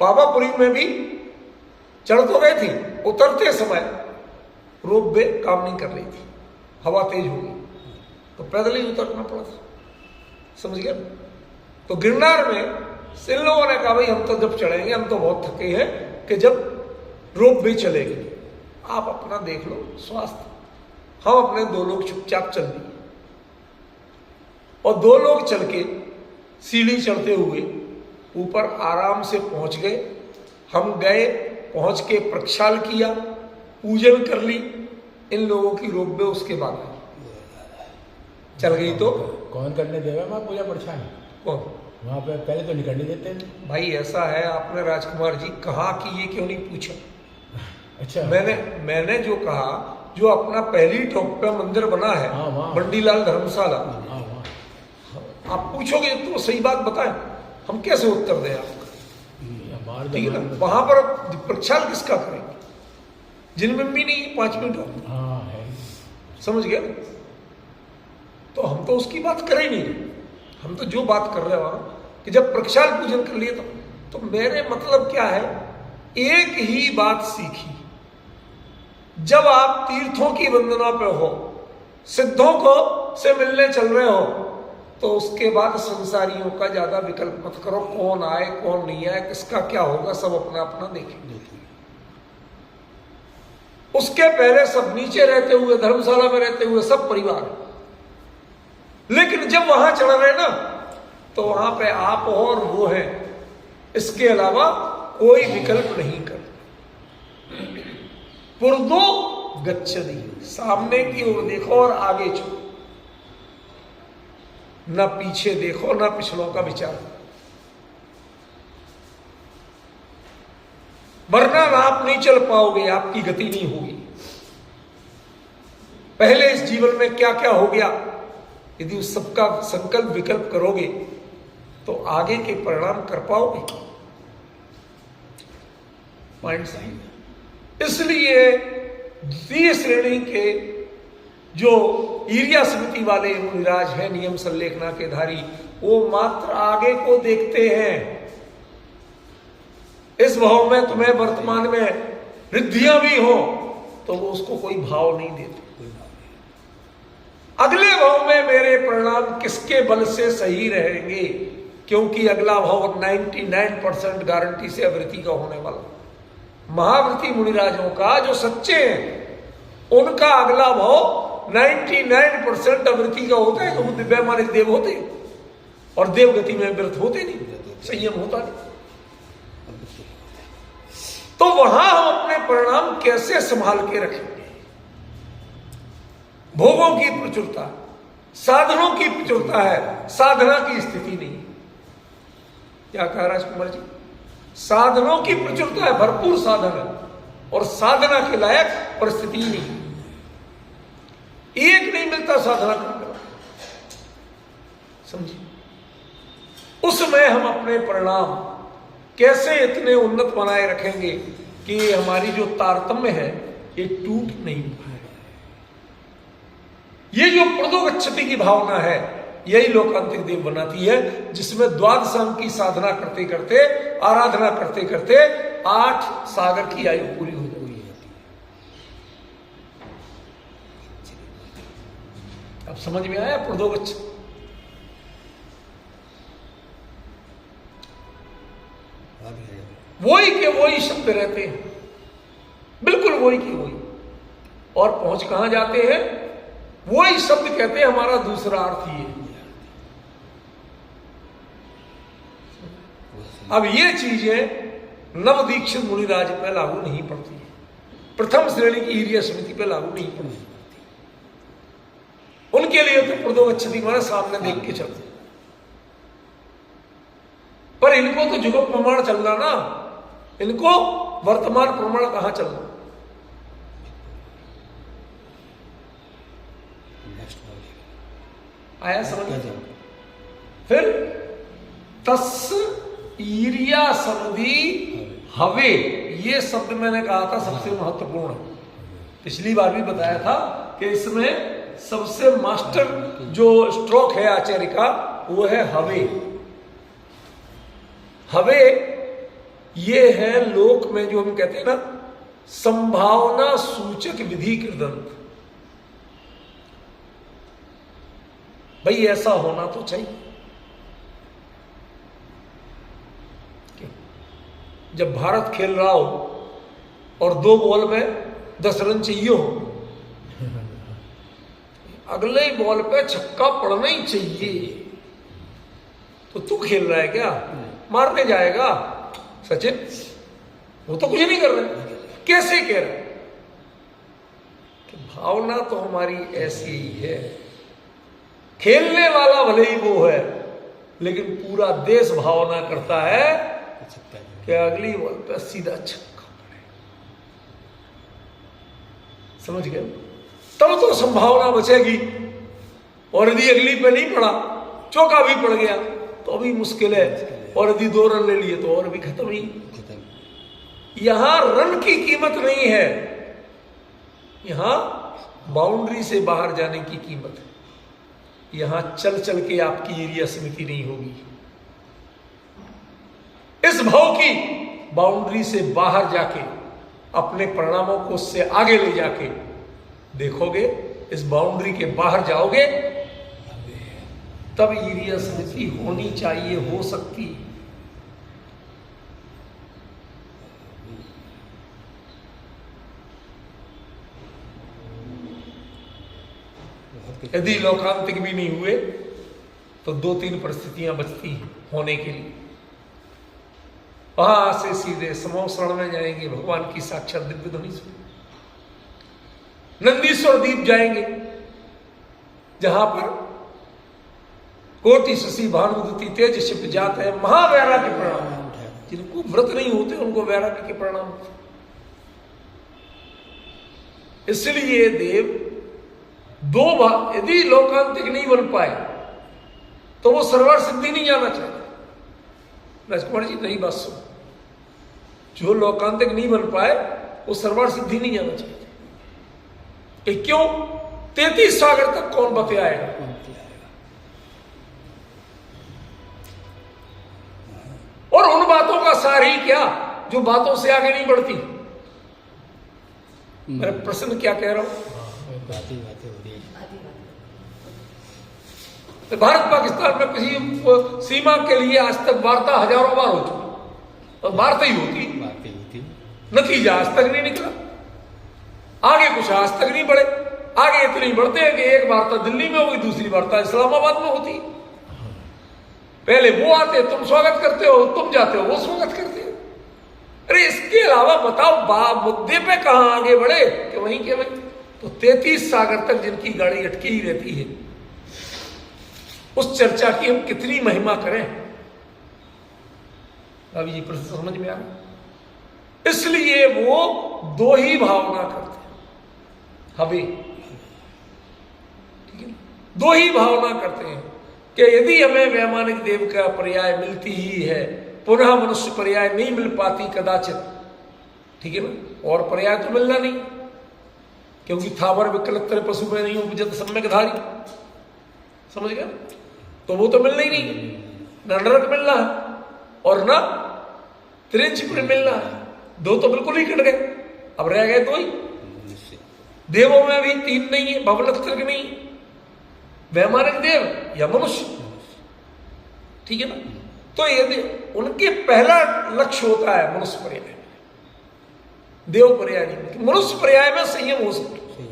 पावापुरी में भी चढ़ तो गए थी, उतरते समय रोपवे काम नहीं कर रही थी, हवा तेज हो गई, तो पैदल ही उतरना पड़ा था। समझ गया? तो गिरनार में इन लोगों ने कहा भाई हम तो जब चढ़ेंगे, हम तो बहुत थके हैं, कि जब रोपवे चलेगी आप अपना देख लो स्वास्थ्य। हम अपने 2 लोग चुपचाप चल दिए और 2 लोग चल के सीढ़ी चढ़ते हुए ऊपर आराम से पहुंच गए। हम गए, पहुंच के प्रक्षाल किया, पूजन कर ली। इन लोगों की रोपवे उसके बाद चल गई। तो कौन करने देगा वहां पूजा प्रक्षाल? कौन? वहां पे पहले तो निकलने देते हैं भाई। ऐसा है, आपने राजकुमार जी कहा कि ये क्यों नहीं पूछा? अच्छा, मैंने जो कहा, जो अपना पहली टॉप पे मंदिर बना है, बंडीलाल धर्मशाला, आप पूछोगे तो सही बात बताएं, हम कैसे उत्तर दें आपका? ठीक है ना? वहां पर प्रक्षाल किसका करेंगे जिनमें भी नहीं 5 मिनट? हाँ है। समझ गया? तो हम तो उसकी बात कर ही नहीं रहे। हम तो जो बात कर रहे हैं वहां कि जब प्रक्षाल पूजन कर लिए, तो मेरे मतलब क्या है, एक ही बात सीखी। जब आप तीर्थों की वंदना पे हो, सिद्धों को से मिलने चल रहे हो, तो उसके बाद संसारियों का ज्यादा विकल्प मत करो। कौन आए कौन नहीं आए, किसका क्या होगा, सब अपना अपना देखें। उसके पहले सब नीचे रहते हुए, धर्मशाला में रहते हुए सब परिवार। लेकिन जब वहां चढ़ रहे ना, तो वहां पे आप और वो है, इसके अलावा कोई विकल्प नहीं कर। पुर्दो गच्छति, सामने की ओर देखो और आगे चलो, न पीछे देखो, न पिछलों का विचार। वरना आप नहीं चल पाओगे, आपकी गति नहीं होगी। पहले इस जीवन में क्या क्या हो गया, यदि उस सबका संकल्प विकल्प करोगे तो आगे के परिणाम कर पाओगे। पॉइंट सही। इसलिए द्वितीय श्रेणी के जो ईर्या समिति वाले मुनिराज हैं, नियम संलेखना के धारी, वो मात्र आगे को देखते हैं। इस भाव में तुम्हें वर्तमान में रिद्धियां भी हो तो वो उसको कोई भाव नहीं देते। अगले भाव में मेरे परिणाम किसके बल से सही रहेंगे, क्योंकि अगला भाव 99% गारंटी से अवृत्ति का होने वाला। महावृत्ति मुनिराजों का जो सच्चे हैं उनका अगला भाव 99% अवृत्ति का होता है, तो वो दिव्यमानिक देव होते हैं और देवगति में व्रत होते नहीं, संयम होता नहीं। तो वहां हम अपने परिणाम कैसे संभाल के रखेंगे? भोगों की प्रचुरता, साधनों की प्रचुरता है, साधना की स्थिति नहीं। क्या कहा राजकुमार जी? साधनों की प्रचुरता है, भरपूर साधन है, और साधना के लायक परिस्थिति नहीं। एक नहीं मिलता साधना करने वाला, समझिए। उसमें हम अपने परिणाम कैसे इतने उन्नत बनाए रखेंगे कि हमारी जो तारतम्य है ये टूट नहीं पाए। ये जो प्रदोगच्छति की भावना है यही लोकांतिक देव बनाती है, जिसमें द्वादशांग की साधना करते करते, आराधना करते करते 8 सागर की आयु पूरी हो जाती है। अब समझ में आया प्रदोगच्छति? वही के वही शब्द रहते हैं, बिल्कुल वही के वही, और पहुंच कहां जाते हैं? वही शब्द कहते हैं हमारा दूसरा अर्थ ये। अब ये चीजें नवदीक्षित मुनिराज पे लागू नहीं पड़ती है, प्रथम श्रेणी की ईर्य समिति पे लागू नहीं पड़ती। उनके लिए तो प्रदोगच्छति माने सामने देख के चलते, पर इनको तो जुगम प्रमाण चलना ना, इनको वर्तमान प्रमाण कहां चलना। आया समझ? फिर तस् ईरिया समधि हवे, ये शब्द मैंने कहा था सबसे महत्वपूर्ण। पिछली बार भी बताया था कि इसमें सबसे मास्टर जो स्ट्रोक है आचार्य का वो है हवे। हवे ये है लोक में जो हम कहते हैं ना संभावना सूचक विधि कृदंत। भाई ऐसा होना तो चाहिए। जब भारत खेल रहा हो और 2 बॉल में 10 रन चाहिए हो, अगले ही बॉल पे छक्का पड़ना ही चाहिए, तो तू खेल रहा है क्या? मारने जाएगा सचिन? वो तो कुछ नहीं कर रहे। कैसे कह रहे? कि भावना तो हमारी ऐसी ही है। खेलने वाला भले ही वो है, लेकिन पूरा देश भावना करता है कि अगली बॉल पे सीधा छक्का पड़े। समझ गए? तब तो संभावना बचेगी। और यदि अगली पे नहीं पड़ा, चौका भी पड़ गया तो अभी मुश्किल है, और यदि 2 रन ले लिए तो और भी खत्म ही। यहां रन की कीमत नहीं है, यहां बाउंड्री से बाहर जाने की कीमत है। यहां चल चल के आपकी एरिया समिति नहीं होगी। इस भाव की बाउंड्री से बाहर जाके अपने परिणामों को उससे आगे ले जाके देखोगे, इस बाउंड्री के बाहर जाओगे, तब एरिया समिति होनी चाहिए, हो सकती। यदि लोकांतिक भी नहीं हुए तो 2-3 परिस्थितियां बचती हैं होने के लिए। वहां से सीधे समोसरण में जाएंगे, भगवान की साक्षात दिव्य ध्वनि सुन। नंदीश्वर द्वीप जाएंगे, जहां पर कोटि शशि भानुदति तेज शिव जात है, महावैराग्य प्रणाम। जिनको व्रत नहीं होते उनको वैराग्य के प्रणाम होते। इसलिए देव 2 बार, यदि लोकांतिक नहीं बन पाए तो वो सर्वार्थ सिद्धि नहीं जाना चाहिए। राजकुमार जी नई बात सुनो, जो लोकांतिक नहीं बन पाए वो सर्वार्थ सिद्धि नहीं जाना चाहिए। क्यों? 33 सागर तक कौन बते आएगा? और उन बातों का सार ही क्या जो बातों से आगे नहीं बढ़ती। मैं प्रश्न क्या कह रहा हूं, बातें बातें हो रही है। तो भारत पाकिस्तान में किसी सीमा के लिए आज तक वार्ता हजारों बार हो चुकी और वार्ता ही होती, बातें होती। नतीजा आज तक नहीं निकला, आगे कुछ आज तक नहीं बढ़े। आगे इतने ही बढ़ते हैं कि एक वार्ता दिल्ली में होगी, दूसरी वार्ता इस्लामाबाद में होती। पहले वो आते, तुम स्वागत करते हो, तुम जाते हो, वो स्वागत करते हो। अरे इसके अलावा बताओ मुद्दे पे कहां आगे बढ़े कि वहीं के वहीं। तो 33 सागर तक जिनकी गाड़ी अटकी ही रहती है, उस चर्चा की हम कितनी महिमा करें। अभी ये प्रश्न समझ में आ रहा। इसलिए वो दो ही भावना करते हैं, हवे, ठीक है, दो ही भावना करते हैं कि यदि हमें वैमानिक देव का पर्याय मिलती ही है, पुनः मनुष्य पर्याय नहीं मिल पाती कदाचित, ठीक है ना। और पर्याय तो मिलना नहीं, क्योंकि थावर विकलत्र पशु में नहीं उपजत सम्यक धारी, समझ गया। तो वो तो मिलना ही नहीं, न नरक मिलना है और न त्रिंच मिलना है। दो तो बिल्कुल ही कट गए, अब रह गए दो ही। देवों में भी 3 नहीं है, भवलत्र नहीं, वैमानिक देव या मनुष्य, ठीक है ना। तो यदि उनके पहला लक्ष्य होता है मनुष्य पर्याय, देव पर्याय नहीं। मनुष्य पर्याय में संयम हो सकता,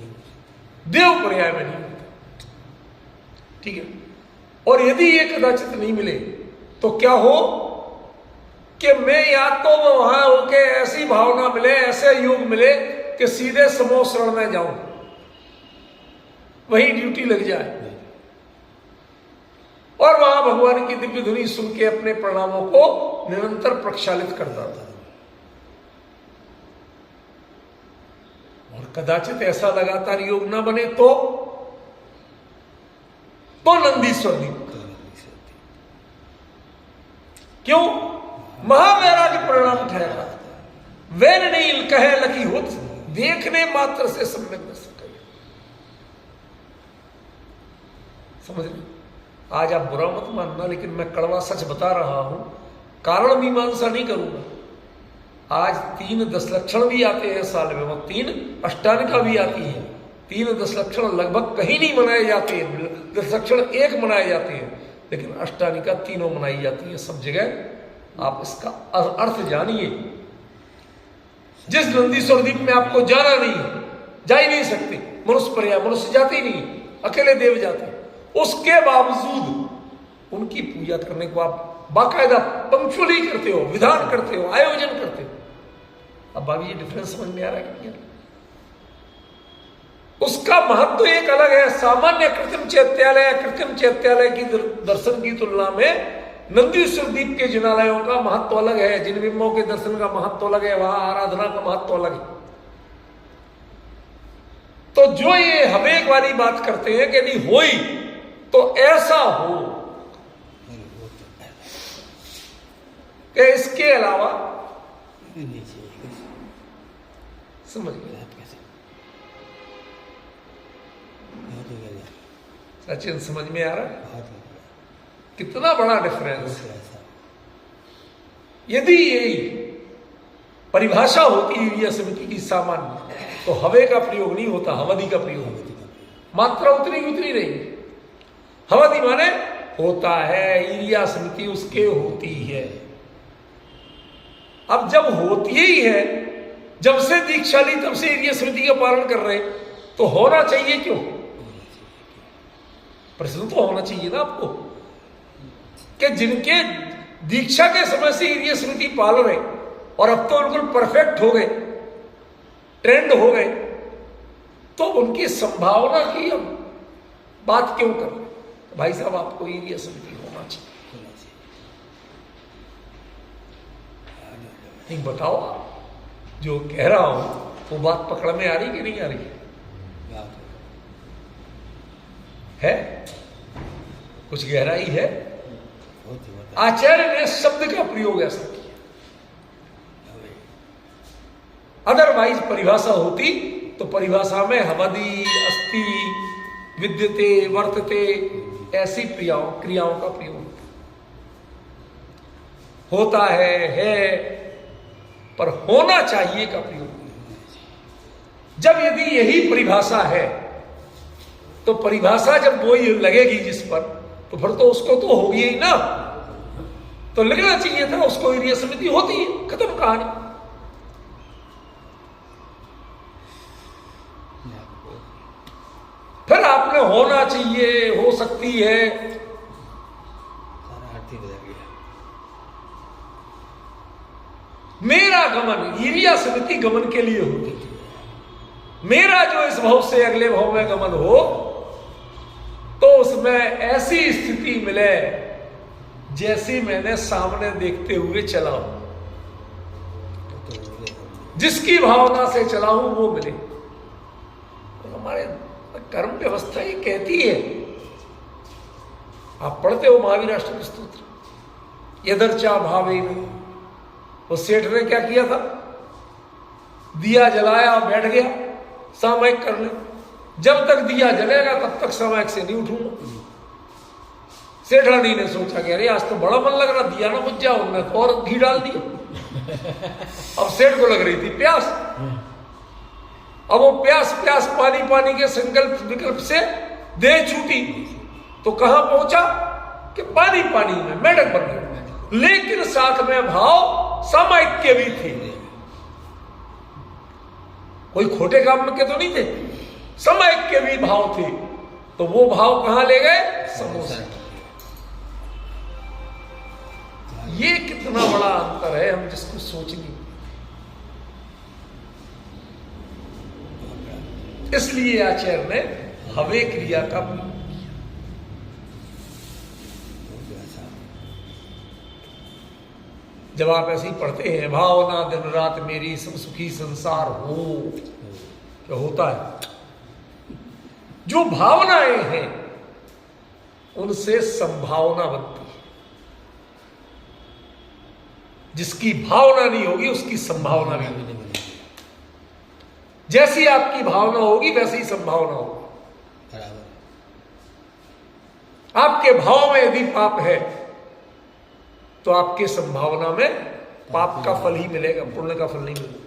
देव पर्याय में नहीं होता, ठीक है। और यदि ये कदाचित नहीं मिले तो क्या हो कि मैं या तो वहां होके ऐसी भावना मिले, ऐसे योग मिले कि सीधे समूह शरण में जाऊं, वही ड्यूटी लग जाए और वहां भगवान की दिव्य धुनी सुन के अपने परिणामों को निरंतर प्रक्षालित करता था। और कदाचित ऐसा लगातार योग ना बने तो नंदीश्वर दीप, क्यों? महावैराग्य परिणाम ठहरा, वैन नहीं कहे लकी होत, देखने मात्र से सम्यक दर्शन करिए। समझ रहे? आज आप बुरा मत मानना, लेकिन मैं कड़वा सच बता रहा हूं, कारण मीमांसा नहीं करूंगा। आज 3 दशलक्षण भी आते हैं साल में, वो 3 अष्टानिका भी आती है। 3 दशलक्षण लगभग कहीं नहीं मनाए जाते हैं, दशलक्षण 1 मनाए जाते हैं, लेकिन अष्टानिका तीनों मनाई जाती है सब जगह। आप इसका अर्थ जानिए। जिस नंदीश्वर द्वीप में आपको जाना नहीं है, जा ही नहीं सकते, मनुष्य पर्याय, मनुष्य जाते ही नहीं, अकेले देव जाते, उसके बावजूद उनकी पूजा करने को आप बाकायदा पंक्चुअली करते हो, विधान करते हो, आयोजन करते हो। अब भाभी ये डिफरेंस समझ में आ रहा है क्या? उसका महत्व एक अलग है। सामान्य कृत्रिम चैत्यालय की दर्शन की तुलना में नंदीश्वर द्वीप के जिनालयों का महत्व अलग है, जिन बिंबों के दर्शन का महत्व अलग है, वहां आराधना का महत्व अलग है। तो जो ये हवेक वाली बात करते हैं कि यदि होई तो ऐसा हो कि इसके अलावा समझ गए? सचिन समझ में आ रहा है कितना बड़ा डिफरेंस है? यदि यही परिभाषा होती यूरिया समिति की सामान्य, तो हवे का प्रयोग नहीं होता, हवदी का प्रयोग होता। मात्रा उतनी रहेगी। हवदी माने होता है, यूरिया समिति उसके होती है। अब जब होती ही है, जब से दीक्षा ली तब से यूरिया समिति का पालन कर रहे, तो होना चाहिए क्यों? प्रश्न तो होना चाहिए ना आपको कि जिनके दीक्षा के समय से यूरिया समिति पाल रहे और अब तो बिल्कुल परफेक्ट हो गए, ट्रेंड हो गए, तो उनकी संभावना की हम बात क्यों कर? भाई साहब आपको यूरिया समिति होना चाहिए। नहीं बताओ, आप जो कह रहा हूं वो बात पकड़ में आ रही कि नहीं आ रही है? कुछ गहराई है? आचार्य ने शब्द का प्रयोग ऐसा किया, अदरवाइज परिभाषा होती तो परिभाषा में हवदी, अस्ति, विद्यते, वर्तते ऐसी क्रियाओं का प्रयोग होता। होता है, पर होना चाहिए का प्रयोग नहीं। जब यदि यही परिभाषा है तो परिभाषा जब वही लगेगी जिस पर, तो फिर तो उसको तो होगी ही ना, तो लगना चाहिए था उसको एरिया समिति होती है, खत्म कहानी। फिर आपने होना चाहिए, हो सकती है, मेरा गमन एरिया समिति गमन के लिए होती थी। मेरा जो इस भाव से अगले भाव में गमन हो तो उसमें ऐसी स्थिति मिले जैसी मैंने सामने देखते हुए चला हूं, जिसकी भावना से चला हूं वो मिले। तो हमारे कर्म व्यवस्था ये कहती है, आप पढ़ते हो महावीर अष्टक स्तोत्र, यदर्चा भावे में। वो सेठ ने क्या किया था, दिया जलाया, बैठ गया सामयिक करने। जब तक दिया जलेगा तब तक सामयिक से नहीं उठूंगा। सेठानी ने सोचा कि अरे आज तो बड़ा मन लग रहा, दिया ना बुझ जाओ, उन्होंने तो और घी डाल दिया। अब सेठ को लग रही थी प्यास, अब वो प्यास प्यास पानी पानी के संकल्प विकल्प से देह छूटी, तो कहां पहुंचा कि पानी पानी में मेढक बन गया। लेकिन साथ में भाव सामायिक के भी थे, कोई खोटे काम के तो नहीं थे, सामायिक के भी भाव थे। तो वो भाव कहां ले गए, समोसा। ये कितना बड़ा अंतर है, हम जिसको सोच नहीं। इसलिए आचार्य ने हवे क्रिया का प्रयोग किया। जब आप ऐसे ही पढ़ते हैं, भावना दिन रात मेरी सब सुखी संसार हो, क्या होता है, जो भावनाएं हैं उनसे संभावना बनती है। जिसकी भावना नहीं होगी उसकी संभावना भी नहीं बनेगी। जैसी आपकी भावना होगी वैसी ही संभावना होगी। आपके भाव में यदि पाप है तो आपके संभावना में पाप का फल ही मिलेगा, पुण्य का फल नहीं मिलेगा।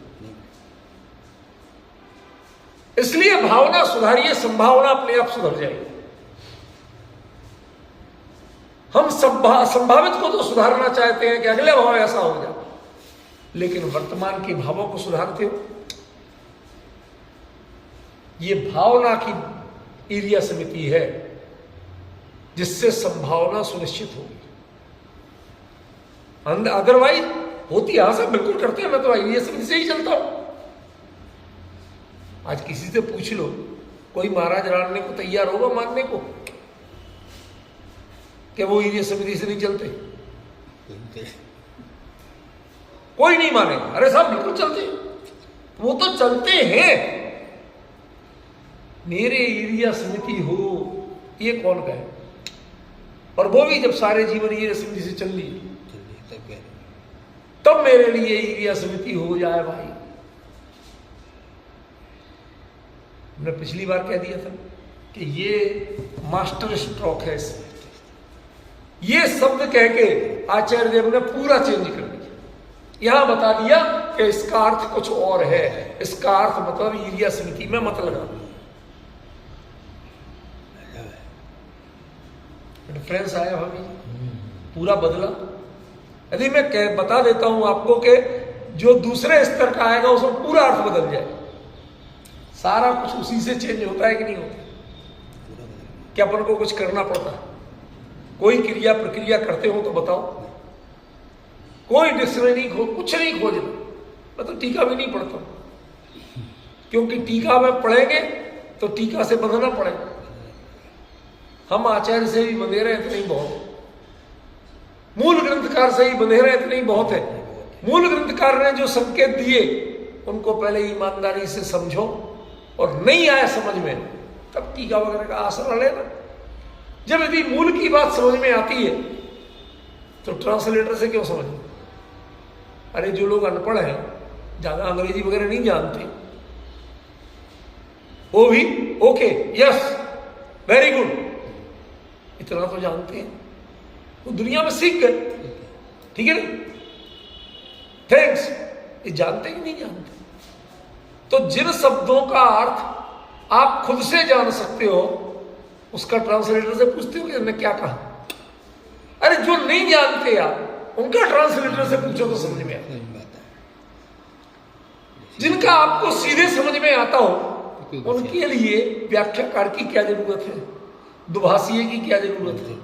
इसलिए भावना सुधारिए, संभावना अपने आप सुधर जाएगी। हम संभावित को तो सुधारना चाहते हैं कि अगले भाव ऐसा हो जाए, लेकिन वर्तमान के भावों को सुधारते हो। ये भावना की एरिया समिति है जिससे संभावना सुनिश्चित होगी। अदरवाइज होती आशा बिल्कुल करते हैं, मैं तो एरिया समिति से ही चलता हूं। आज किसी से पूछ लो, कोई महाराज राणने को तैयार होगा मानने को कि वो एरिया समिति से नहीं चलते? कोई नहीं मानेगा। अरे साहब बिल्कुल चलते हैं, वो तो चलते हैं। मेरे एरिया समिति हो ये कौन कहे? और वो भी जब सारे जीवन एरिया समिति से चल ली तब मेरे लिए एरिया समिति हो जाए भाई। हमने पिछली बार कह दिया था कि ये मास्टर स्ट्रोक है इसमें। ये शब्द कह के आचार्य देव ने पूरा चेंज कर दिया। यहां बता दिया कि इसका अर्थ कुछ और है, इसका अर्थ मतलब एरिया समिति में मत लगा। डिफरेंस आया भाभी, पूरा बदला। यदि मैं बता देता हूं आपको कि जो दूसरे स्तर का आएगा उसमें पूरा अर्थ बदल जाए। सारा कुछ उसी से चेंज होता है कि नहीं होता? क्या अपन को कुछ करना पड़ता है? कोई क्रिया प्रक्रिया करते हो तो बताओ। कोई डिक्शनरी कुछ नहीं खोजना। मैं तो टीका भी नहीं पढ़ता, क्योंकि टीका में पढ़ेंगे तो टीका से बंधना पड़ेगा। हम आचार्य से भी बंधे रहे इतने ही बहुत, मूल ग्रंथकार से ही बंधे रहे इतने ही बहुत है। मूल ग्रंथकार ने जो संकेत दिए उनको पहले ईमानदारी से समझो, और नहीं आया समझ में तब टीका वगैरह का आसरा लेना। जब यदि मूल की बात समझ में आती है तो ट्रांसलेटर से क्यों समझ? अरे जो लोग अनपढ़ हैं, ज्यादा अंग्रेजी वगैरह नहीं जानते, वो भी ओके यस वेरी गुड इतना तो जानते हैं, वो दुनिया में सीख गए। ठीक है ना? थैंक्स, ये जानते कि नहीं जानते? तो जिन शब्दों का अर्थ आप खुद से जान सकते हो, उसका ट्रांसलेटर से पूछते हो कि इसने क्या कहा? अरे जो नहीं जानते आप, उनका ट्रांसलेटर से पूछो तो समझ में आता है। जिनका आपको सीधे समझ में आता हो, उनके लिए व्याख्याकार की क्या जरूरत है, दुभाषिए की क्या जरूरत है?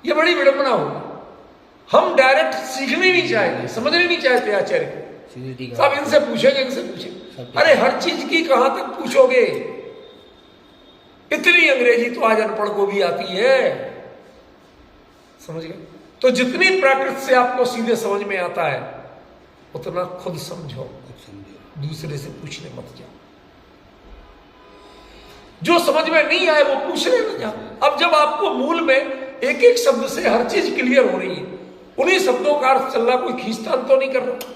ये बड़ी विडंबना होगी। हम डायरेक्ट सीखने नहीं चाहते, समझने नहीं चाहते आचार्य को। सब इनसे पूछेंगे, इनसे पूछेंगे। अरे हर चीज की कहां तक पूछोगे? इतनी अंग्रेजी तो आज अनपढ़ को भी आती है, समझ गए? तो जितनी प्राकृत से आपको सीधे समझ में आता है, उतना खुद समझो, दूसरे से पूछने मत जाओ। जो समझ में नहीं आए वो पूछने न जाओ। अब जब आपको मूल में एक एक शब्द से हर चीज क्लियर हो रही है, उन्हीं शब्दों का अर्थ चल रहा, कोई खींचतान तो नहीं कर रहा,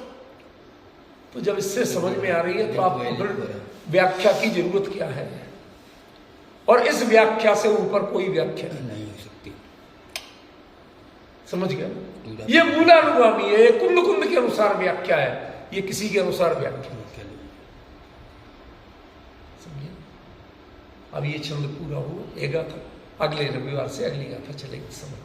तो जब इससे समझ में आ रही है तो आपको फिर व्याख्या की जरूरत क्या है? और इस व्याख्या से ऊपर कोई व्याख्या नहीं हो सकती। समझ गए? ये मूलानुगामी है, कुंद कुंद के अनुसार व्याख्या है, ये किसी के अनुसार व्याख्या नहीं। समझे? अब ये छंद पूरा हुआ, एक गाथा अगले रविवार से अगली गाथा चलेगी। समझ